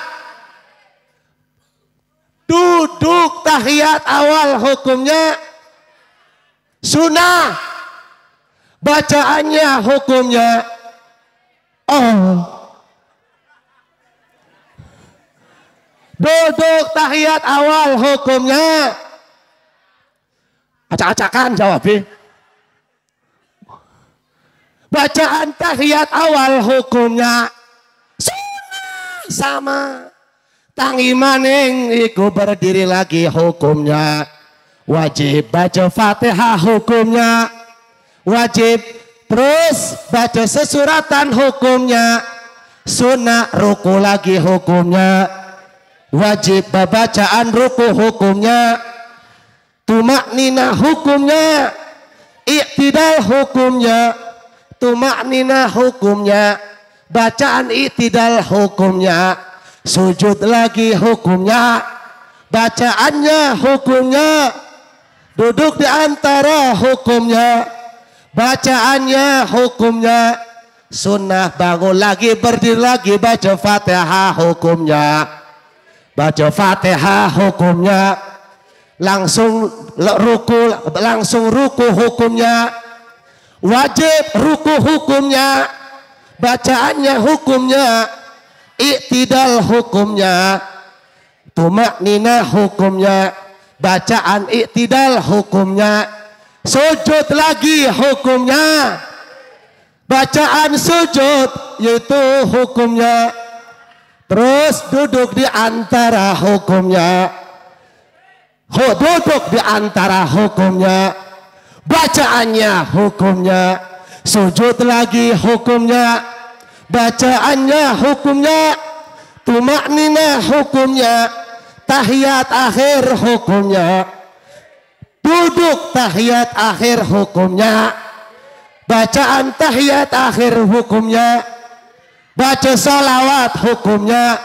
Duduk tahiyat awal hukumnya. Sunnah bacaannya hukumnya. Duduk tahiyat awal hukumnya. Acak-acakan jawab. Bacaan tahiyat awal hukumnya. Sunnah sama. Tangi maning iku berdiri lagi hukumnya. Wajib baca Fatihah hukumnya. Wajib terus baca sesuratan hukumnya. Sunnah ruku lagi hukumnya. Wajib bacaan ruku hukumnya. Tumakninah hukumnya. I'tidal hukumnya. Tumakninah hukumnya. Bacaan i'tidal hukumnya. Sujud lagi hukumnya. Bacaannya hukumnya. Duduk di antara hukumnya. Bacaannya hukumnya. Sunnah bangun lagi berdiri lagi baca Fatihah hukumnya. Baca Fatihah hukumnya. Langsung ruku hukumnya. Wajib ruku hukumnya. Bacaannya hukumnya. I'tidal hukumnya. Tumakninah hukumnya. Bacaan i'tidal hukumnya. Sujud lagi hukumnya. Bacaan sujud yaitu hukumnya. Terus duduk di antara hukumnya. Duduk di antara hukumnya. Bacaannya hukumnya. Sujud lagi hukumnya. Bacaannya hukumnya. Tumakninah hukumnya. Tahiyat akhir hukumnya. Duduk tahiyat akhir hukumnya. Bacaan tahiyat akhir hukumnya. Baca salawat hukumnya.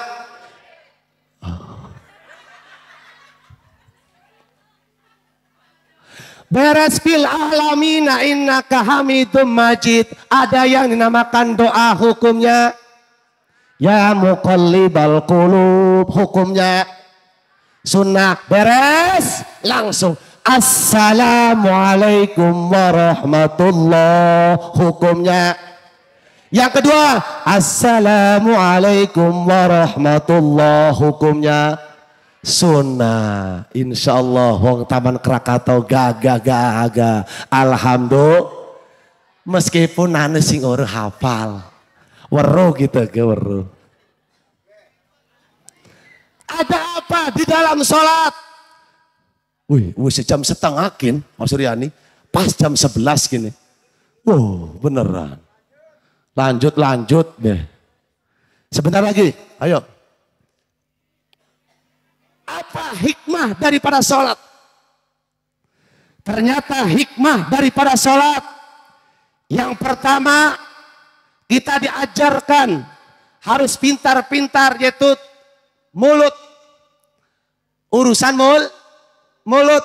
Beres fil alamina innaka hamidum majid. Ada yang dinamakan doa hukumnya. Ya muqallibal qulub hukumnya. Sunnah beres langsung assalamualaikum warahmatullah hukumnya. Yang kedua assalamualaikum warahmatullah hukumnya. Sunnah insyaallah wong taman Krakatau gaga alhamdulillah. Meskipun ane sing ora hafal weruh gitu ke weruh. Ada apa di dalam sholat? Wih, sejam setengah kin, Mas Suryani. Pas jam 11 gini. Beneran. Lanjut deh. Sebentar lagi, ayo. Apa hikmah daripada sholat? Ternyata hikmah daripada sholat. Yang pertama, kita diajarkan harus pintar-pintar yaitu mulut. Urusan mulut.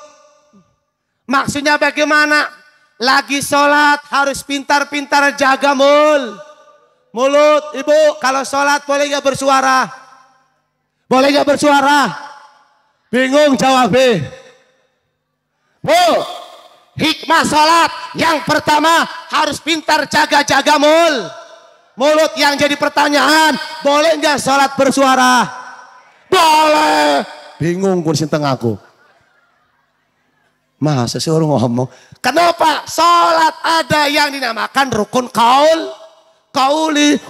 Maksudnya bagaimana? Lagi sholat harus pintar-pintar jaga Mulut, ibu, kalau sholat boleh nggak bersuara? Boleh nggak bersuara? Bingung jawabnya. Bu, hikmah sholat yang pertama harus pintar jaga-jaga mulut. Yang jadi pertanyaan, boleh nggak sholat bersuara? Boleh. Bingung kursi tengahku. Masa sih orang ngomong? Kenapa? Sholat ada yang dinamakan rukun kauli.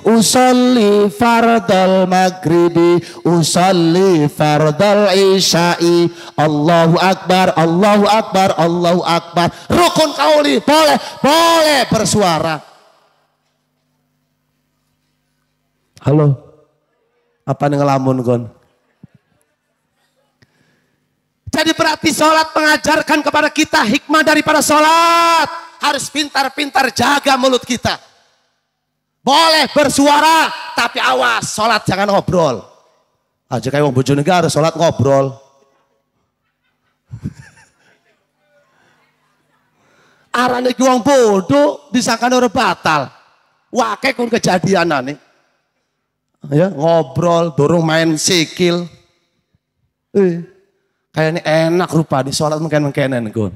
Usolli fardal maghribi, usolli fardal isya'i. Allahu akbar, Allahu akbar, Allahu akbar. Rukun kauli, boleh bersuara. Halo, apa nih ngelamun kon? Jadi berarti sholat mengajarkan kepada kita hikmah daripada sholat. Harus pintar-pintar jaga mulut kita. Boleh bersuara, tapi awas, sholat jangan ngobrol. Aja kayak wong Bojonegoro sholat ngobrol. Arane ki wong bodoh disangkane ora batal. Wae kun kejadianane. Ya, ngobrol, dorong main sikil. Kayaknya enak rupa di sholat mungkin-mungkinan kun.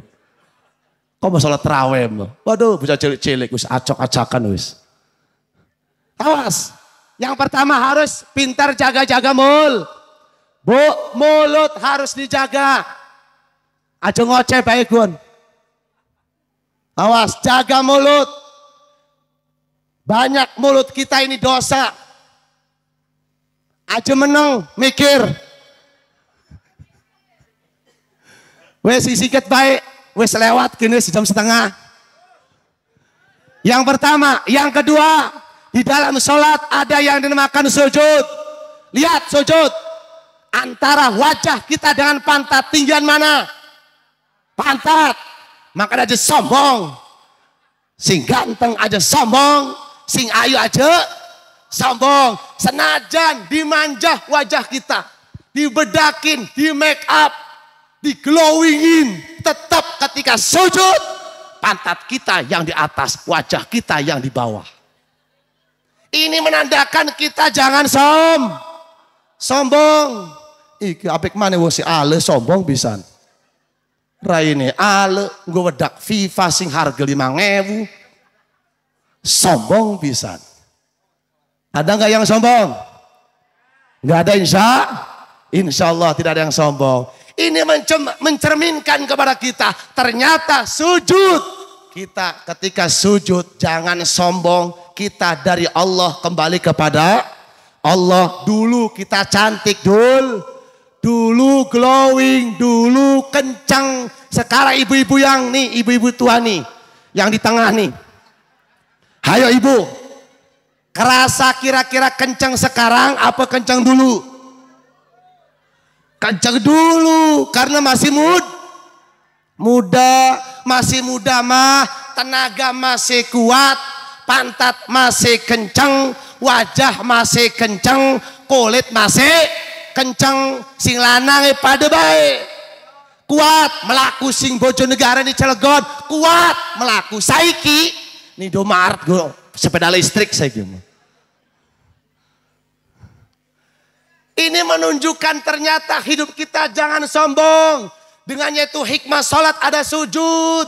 Kok mau sholat terawih? Waduh, bisa cilik-cilik, wis acok-acakan wis. Awas, yang pertama harus pintar jaga-jaga mulut harus dijaga. Aja ngoceh baik kun. Awas, jaga mulut. Banyak mulut kita ini dosa. Aja meneng, mikir. Wes sikat baik, wes lewat kini sejam setengah. Yang pertama, yang kedua, di dalam sholat ada yang dinamakan sujud. Lihat sujud, antara wajah kita dengan pantat tinggian mana? Pantat. Maka aja sombong, sing ganteng aja sombong, sing ayu aja sombong. Senajan dimanjah wajah kita, dibedakin, di make up, di glowingin, tetap ketika sujud pantat kita yang di atas, wajah kita yang di bawah. Ini menandakan kita jangan sombong. Iki apik maneh wong si ale sombong pisan. Raine ale nggo wedak FIFA sing harga 5.000. Sombong pisan. Ada nggak yang sombong? Nggak ada, insya Allah tidak ada yang sombong. Ini mencerminkan kepada kita, ternyata sujud. Kita ketika sujud jangan sombong, kita dari Allah kembali kepada Allah. Dulu kita cantik dulu glowing, dulu kencang. Sekarang ibu-ibu yang nih, ibu-ibu tua nih, yang di tengah nih. Hayo ibu, kerasa kira-kira kencang sekarang apa kencang dulu? Kencang dulu karena masih muda mah, tenaga masih kuat, pantat masih kencang, wajah masih kencang, kulit masih kencang, sing lanang pada baik, kuat melaku sing Bojonegoro di Cilegon, kuat melaku saiki nih Indomaret go sepeda listrik saiki. Ini menunjukkan ternyata hidup kita jangan sombong. Dengannya itu hikmah sholat ada sujud.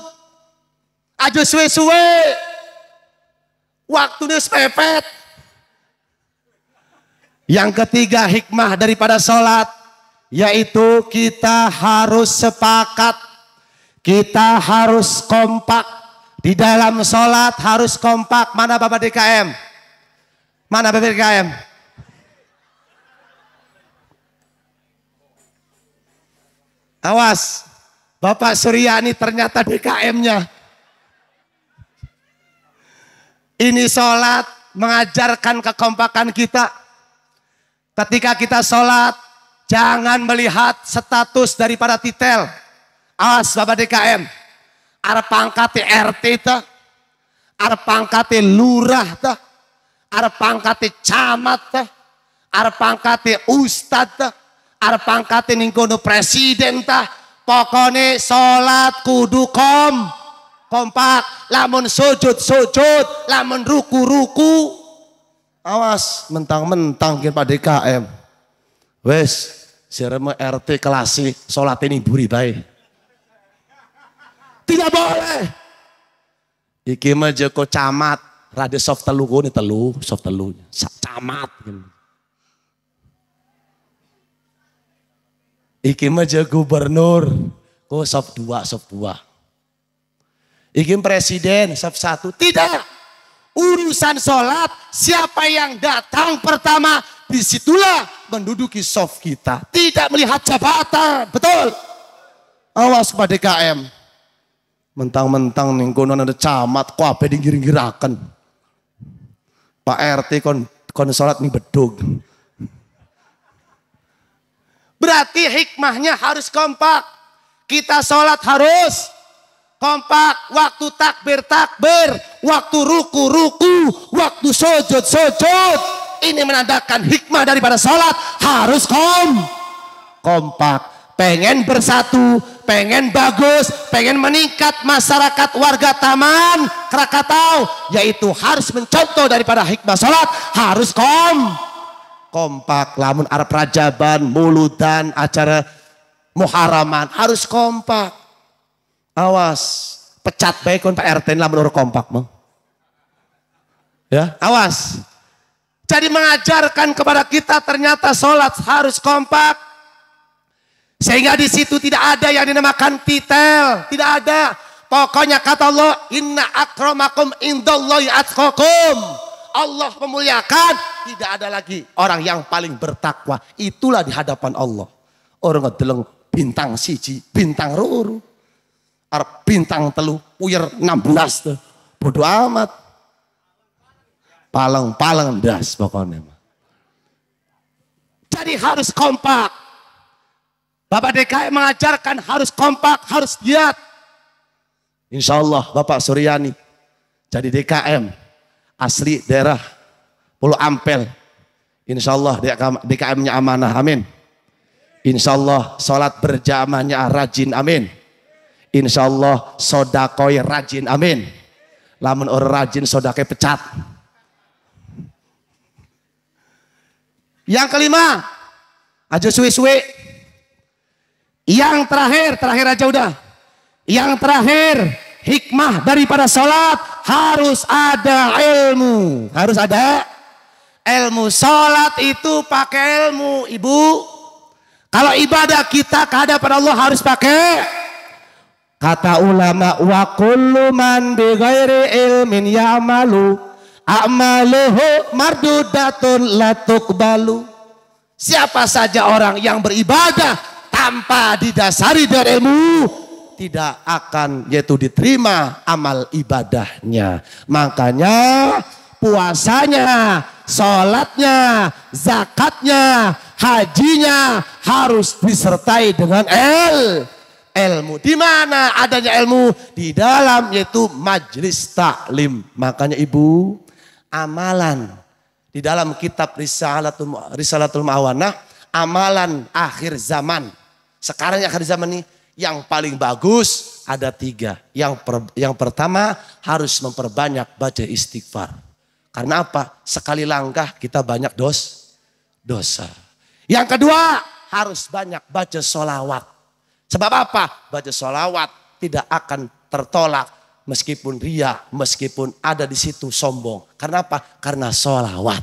Aja suwe-suwe. Waktunya sepepet. Yang ketiga hikmah daripada sholat, yaitu kita harus sepakat. Kita harus kompak. Di dalam sholat harus kompak. Mana Bapak DKM? Mana Bapak DKM? Awas, Bapak Suryani ternyata DKM-nya. Ini sholat mengajarkan kekompakan kita. Ketika kita sholat, jangan melihat status daripada titel. Awas Bapak DKM, arep pangkate RT ta, arep pangkate lurah ta, arep pangkate camat ta, arep pangkate ustad ta, arep pangkate ning kono presiden tah. Pokone salat kudu kompak, lamun sujud, lamun ruku. Awas mentang-mentang kita Pak DKM. Wes, sireme RT kelasi sholat ini buri baik. Tidak boleh. Iki mah jeko camat, rada soft telu kone telu, soft telu. Camat. Iki mah jeko gubernur, kok soft 2, soft 2. Iki presiden, soft 1. Tidak. Urusan sholat, siapa yang datang pertama, disitulah menduduki soft kita. Tidak melihat jabatan, betul. Awas kepada DKM. Mentang-mentang nih konon ada camat, kok apa dinggir-girakan. Pak RT kon sholat nih bedug. Berarti hikmahnya harus kompak. Kita sholat harus kompak, waktu takbir, waktu ruku, waktu sujud. Ini menandakan hikmah daripada sholat harus kompak. Pengen bersatu, pengen bagus, pengen meningkat masyarakat warga Taman Krakatau, yaitu harus mencontoh daripada hikmah sholat harus kompak. Lamun Arab Rajaban, muludan, acara muharaman harus kompak. Awas, pecat baik kon Pak RT lah menurut kompak mah. Ya, awas. Jadi mengajarkan kepada kita ternyata sholat harus kompak. Sehingga di situ tidak ada yang dinamakan titel, tidak ada. Pokoknya kata Allah, inna akramakum indallahi atqakum. Allah memuliakan, tidak ada lagi orang yang paling bertakwa. Itulah di hadapan Allah. Orang ngedeleng bintang siji, bintang ruru. Bintang telu, puyer 16 tuh. Bodoh amat. Paleng das pokoknya. Jadi harus kompak. Bapak DKM mengajarkan harus kompak, harus giat. Insya Allah Bapak Suryani jadi DKM asli daerah Pulau Ampel. Insya Allah DKM-nya amanah, amin. Insya Allah sholat berjamaahnya rajin, amin. Insya Allah sodakoi rajin, amin. Lamun orang rajin sodakoi pecat. Yang kelima, aja suwe-suwe. Yang terakhir aja udah. Yang terakhir, hikmah daripada sholat harus ada ilmu. Harus ada ilmu. Sholat itu pakai ilmu, ibu. Kalau ibadah kita kehadapan Allah harus pakai. Kata ulama, wa kullu man bi ghairi ilmin ya'malu a'maluhu mardudatun la tuqbalu. Siapa saja orang yang beribadah tanpa didasari dari ilmu, tidak akan yaitu diterima amal ibadahnya. Makanya puasanya, sholatnya, zakatnya, hajinya harus disertai dengan ilmu. Di mana adanya ilmu? Di dalam yaitu majelis taklim. Makanya ibu, amalan di dalam kitab Risalatul Mawanah, amalan akhir zaman. Sekarang akhir zaman ini yang paling bagus ada 3. Yang pertama harus memperbanyak baca istighfar. Karena apa? Sekali langkah kita banyak dosa. Yang kedua harus banyak baca sholawat. Sebab apa? Baca sholawat tidak akan tertolak meskipun ria, meskipun ada di situ sombong. Karena apa? Karena sholawat.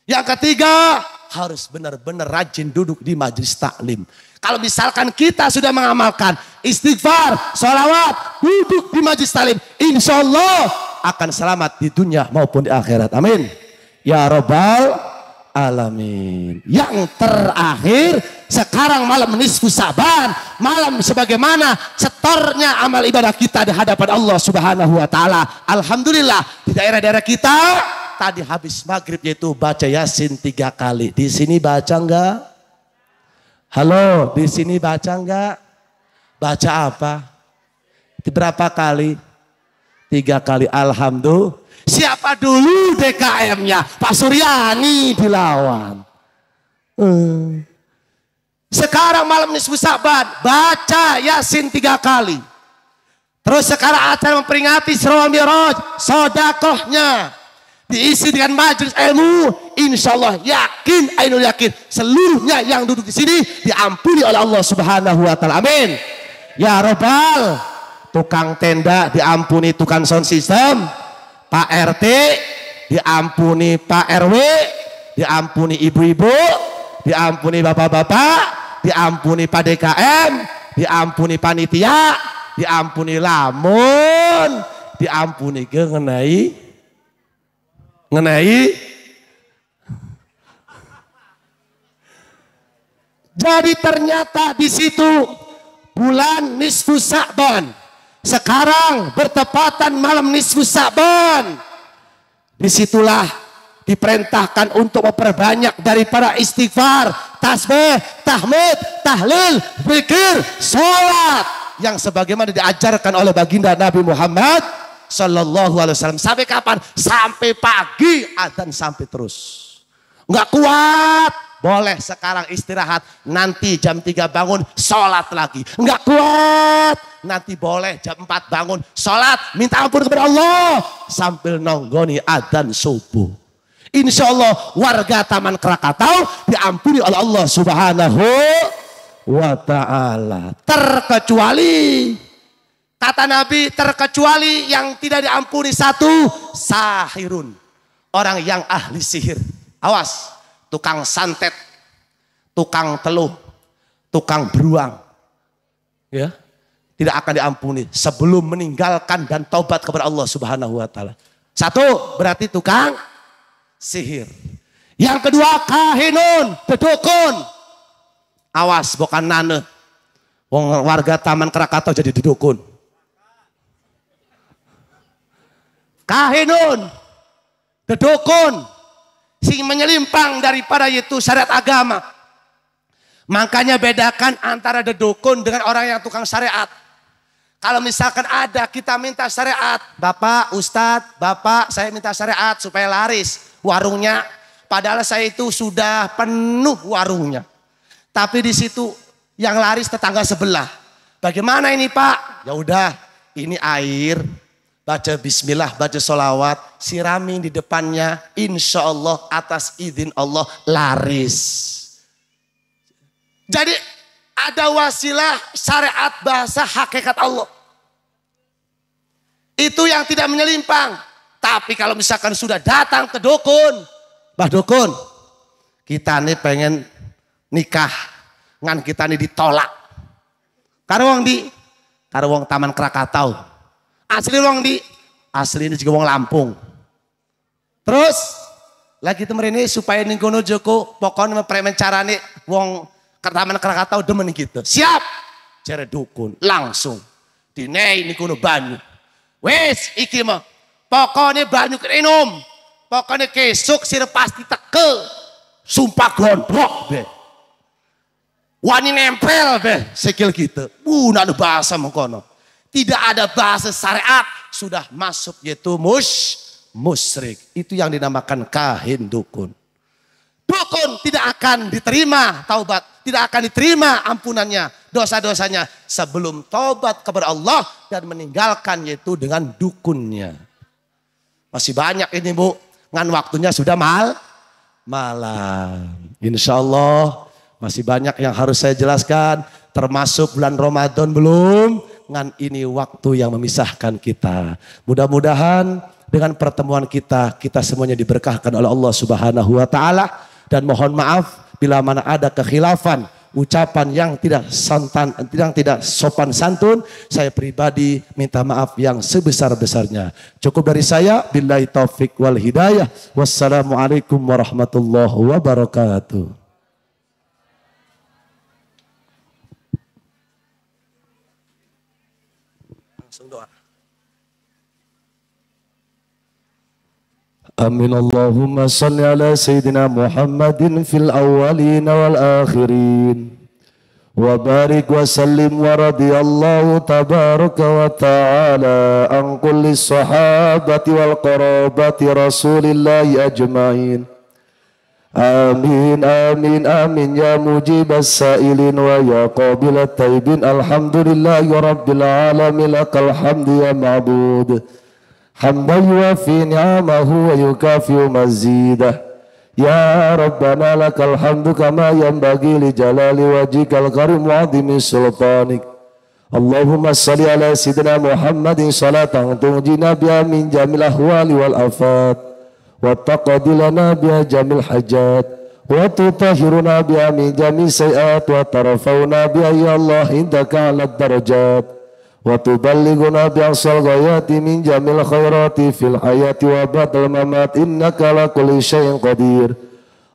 Yang ketiga harus benar-benar rajin duduk di majelis taklim. Kalau misalkan kita sudah mengamalkan istighfar, sholawat, duduk di majelis taklim, insya Allah akan selamat di dunia maupun di akhirat. Amin. Ya Rabbal Alamin. Yang terakhir, sekarang malam nisfu Sa'ban, malam sebagaimana setornya amal ibadah kita di hadapan Allah Subhanahu wa taala. Alhamdulillah di daerah-daerah kita tadi habis maghrib yaitu baca Yasin 3 kali. Di sini baca enggak? Halo, di sini baca enggak? Baca apa? Berapa kali? 3 kali. Alhamdulillah. Siapa dulu DKM-nya? Pak Suryani dilawan. Sekarang malam nisfu Sa'ban baca Yasin 3 kali. Terus sekarang acara memperingati Isra Mi'raj, sedekahnya. diisi dengan majelis ilmu, insya Allah yakin, ainul yakin seluruhnya yang duduk di sini diampuni oleh Allah Subhanahu wa taala. Amin. Ya Rabbal, tukang tenda diampuni, tukang sound system, Pak RT diampuni, Pak RW diampuni, ibu-ibu diampuni, bapak-bapak diampuni, Pak DKM diampuni, panitia diampuni, lamun diampuni ke ngenai. Jadi ternyata di situ bulan nisfu Sa'ban, sekarang bertepatan malam nisfu Sa'ban. Disitulah diperintahkan untuk memperbanyak daripada istighfar, tasbih, tahmid, tahlil, zikir, sholat yang sebagaimana diajarkan oleh baginda Nabi Muhammad Sallallahu Alaihi Wasallam. Sampai kapan? Sampai pagi adzan sampai terus. Nggak kuat, boleh sekarang istirahat, nanti jam 3 bangun sholat lagi. Nggak kuat, nanti boleh jam 4 bangun sholat, minta ampun kepada Allah sambil nonggoni adzan subuh. Insya Allah warga Taman Krakatau diampuni oleh Allah Subhanahu wa ta'ala. Terkecuali, kata Nabi, terkecuali yang tidak diampuni satu, sahirun, orang yang ahli sihir. Awas, tukang santet, tukang teluh, tukang beruang, ya, tidak akan diampuni sebelum meninggalkan dan taubat kepada Allah Subhanahu wa taala. Satu, berarti tukang sihir. Yang kedua, kahinun, dedukun. Awas, bukan nane. Wong warga Taman Krakatau jadi dedukun. Kahinun, dedukun, sing menyelimpang daripada itu syariat agama. Makanya bedakan antara dedukun dengan orang yang tukang syariat. Kalau misalkan ada kita minta syariat, Bapak, Ustadz, Bapak saya minta syariat supaya laris warungnya. Padahal saya itu sudah penuh warungnya. Tapi di situ yang laris tetangga sebelah. Bagaimana ini Pak? Ya udah, ini air. Baca bismillah, baca sholawat, siramin di depannya, insya Allah atas izin Allah laris. Jadi ada wasilah syariat bahasa hakikat Allah. Itu yang tidak menyelimpang. Tapi kalau misalkan sudah datang ke dukun, Mbah Dukun, kita nih pengen nikah, ngan kita nih ditolak. Karena wong Taman Krakatau. Asli wong di, asli ini juga wong Lampung. Terus lagi temen ini supaya ningkono Joko pokoknya premen carane wong Taman Krakatau demen gitu. Siap, jare dukun langsung dinei ningkono banyu. Wes iki mah pokoknya banyu kerenum, pokoknya kesuk sira pasti tekel, sumpah glondrok be, wani nempel be, sekil gitu. Nak ada bahasa mengkono. Tidak ada bahasa syariat, sudah masuk yaitu musyrik. Itu yang dinamakan kahin dukun. Dukun tidak akan diterima taubat, tidak akan diterima ampunannya, dosa-dosanya sebelum taubat kepada Allah dan meninggalkan yaitu dengan dukunnya. Masih banyak ini Bu, ngan waktunya sudah malam. Insya Allah masih banyak yang harus saya jelaskan, termasuk bulan Ramadan belum. Ngan ini waktu yang memisahkan kita. Mudah-mudahan dengan pertemuan kita semuanya diberkahkan oleh Allah Subhanahu wa taala, dan mohon maaf bila mana ada kekhilafan, ucapan yang tidak sopan santun, saya pribadi minta maaf yang sebesar-besarnya. Cukup dari saya, billahi taufik wal hidayah. Wassalamualaikum warahmatullahi wabarakatuh. Amin. Allahumma salli ala Sayyidina Muhammadin fil awwalin wal akhirin wa barik wa sallim wa radiyallahu tabaraka wa ta'ala an kulli sahabati wal qarabati rasulillahi ajma'in. Amin amin amin ya mujibas sa'ilin wa ya qabilat taibin. Alhamdulillahi rabbil alamin, lakal hamdu ya ma'bud. حمدا يوافي نعمه ويكافئ مزيده يا ربنا لك الحمد كما ينبغي لجلال وجهك الكريم وعظيم سلطانك اللهم صل على سيدنا محمد صلاة تنجينا بها من جميع الأهوال والآفات وتقضي لنا بها جميع الحاجات وتطهرنا بها من جميع السيئات وترفعنا بها يا الله عندك على الدرجات وتبلغنا بأقصى الغايات من جميع الخيرات في الحياة وبعد الممات إنك على كل شيء قدير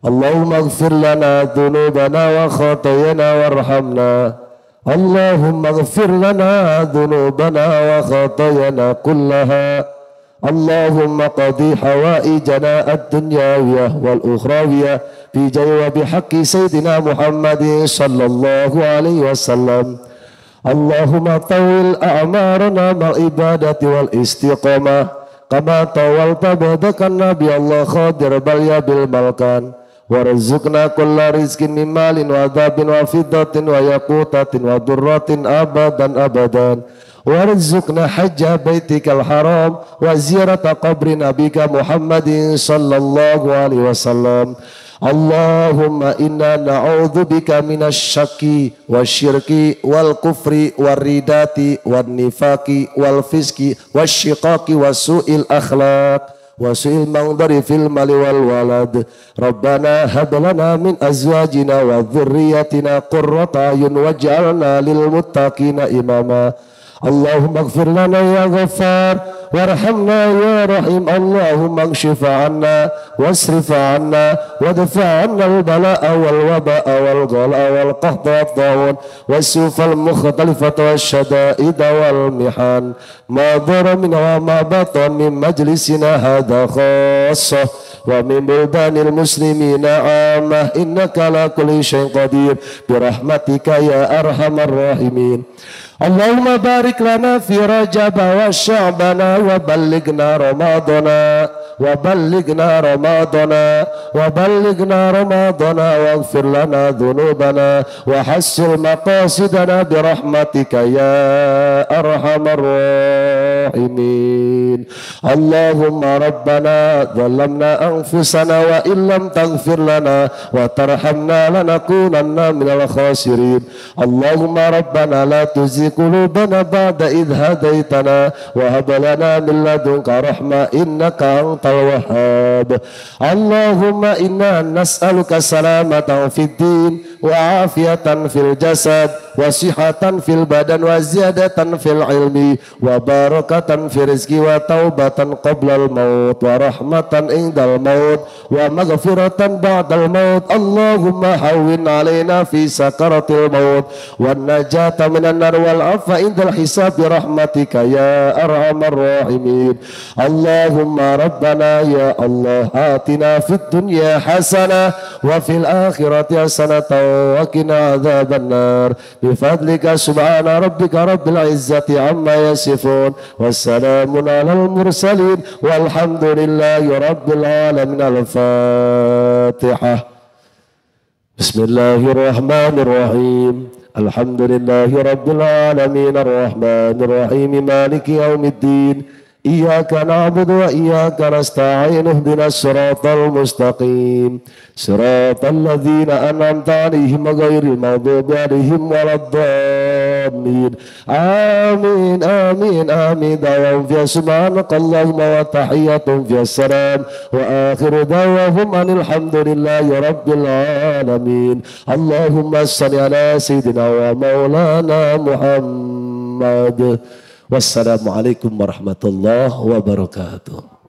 اللهم اغفر لنا ذنوبنا وخطايانا وارحمنا اللهم اغفر لنا ذنوبنا وخطايانا كلها اللهم قضي حوائجنا الدنيوية والأخروية في جواب حق سيدنا محمد صلى الله عليه وسلم اللهم طول أعمارنا مع العبادة والاستقامة كما طولت بعدك النبي الله خادر بليا بالملكان وارزقنا كل رزق من مال وذهب وفضة وياقوتة ودرة أبدا أبدا وارزقنا حج بيتك الحرام وزيارة قبر نبيك محمد صلى الله عليه وسلم اللهم إنا نعوذ بك من الشك والشرك والكفر والردة والنفاق والفسق والشقاق وسوء الأخلاق وسوء المنظر في المال والولد ربنا هب لنا من أزواجنا وذريتنا قرة أعين واجعلنا للمتقين إماما اللهم اغفر لنا يا غفار وارحمنا يا رحيم اللهم اكشف عنا واصرف عنا وادفع عنا البلاء والوباء والغلاء والقحط والطاعون والسوء المختلفة والشدائد والمحن ما ضر منها وما بطن من مجلسنا هذا خاصة ومن بلدان المسلمين عامة إنك على كل شيء قدير برحمتك يا أرحم الراحمين اللهم بارك لنا في رجب وشعبنا وبلغنا رمضان واغفر لنا ذنوبنا وحسن مقاصدنا برحمتك يا أرحم الراحمين اللهم ربنا ظلمنا أنفسنا وإن لم تغفر لنا وترحمنا لنكونن من الخاسرين اللهم ربنا لا تزغ قلوبنا بعد إذ هديتنا وهب لنا من لدنك رحمة إنك أنت الوهاب اللهم إنا نسألك سلامة في الدين وعافية في الجسد وصحة في البدن وزيادة في العلم وبركة في الرزق وتوبة قبل الموت ورحمة عند الموت ومغفرة بعد الموت اللهم هون علينا في سكرة الموت والنجاة من النار والعفو عند الحساب برحمتك يا أرحم الراحمين اللهم ربنا يا الله آتنا في الدنيا حسنة وفي الآخرة حسنة وقنا عذاب النار بفضلك سبحان ربك رب العزة عما يصفون والسلام على المرسلين والحمد لله رب العالمين الفاتحة بسم الله الرحمن الرحيم الحمد لله رب العالمين الرحمن الرحيم مالك يوم الدين إياك نعبد وإياك نستعين اهدنا الصراط المستقيم صراط الذين أنعمت عليهم غير المغضوب عليهم ولا الضالين آمين آمين آمين دعواهم فيها سبحانك اللهم وتحياتهم فيها السلام وآخر دعواهم أن الحمد لله رب العالمين اللهم صل على سيدنا ومولانا محمد. Wassalamualaikum warahmatullahi wabarakatuh.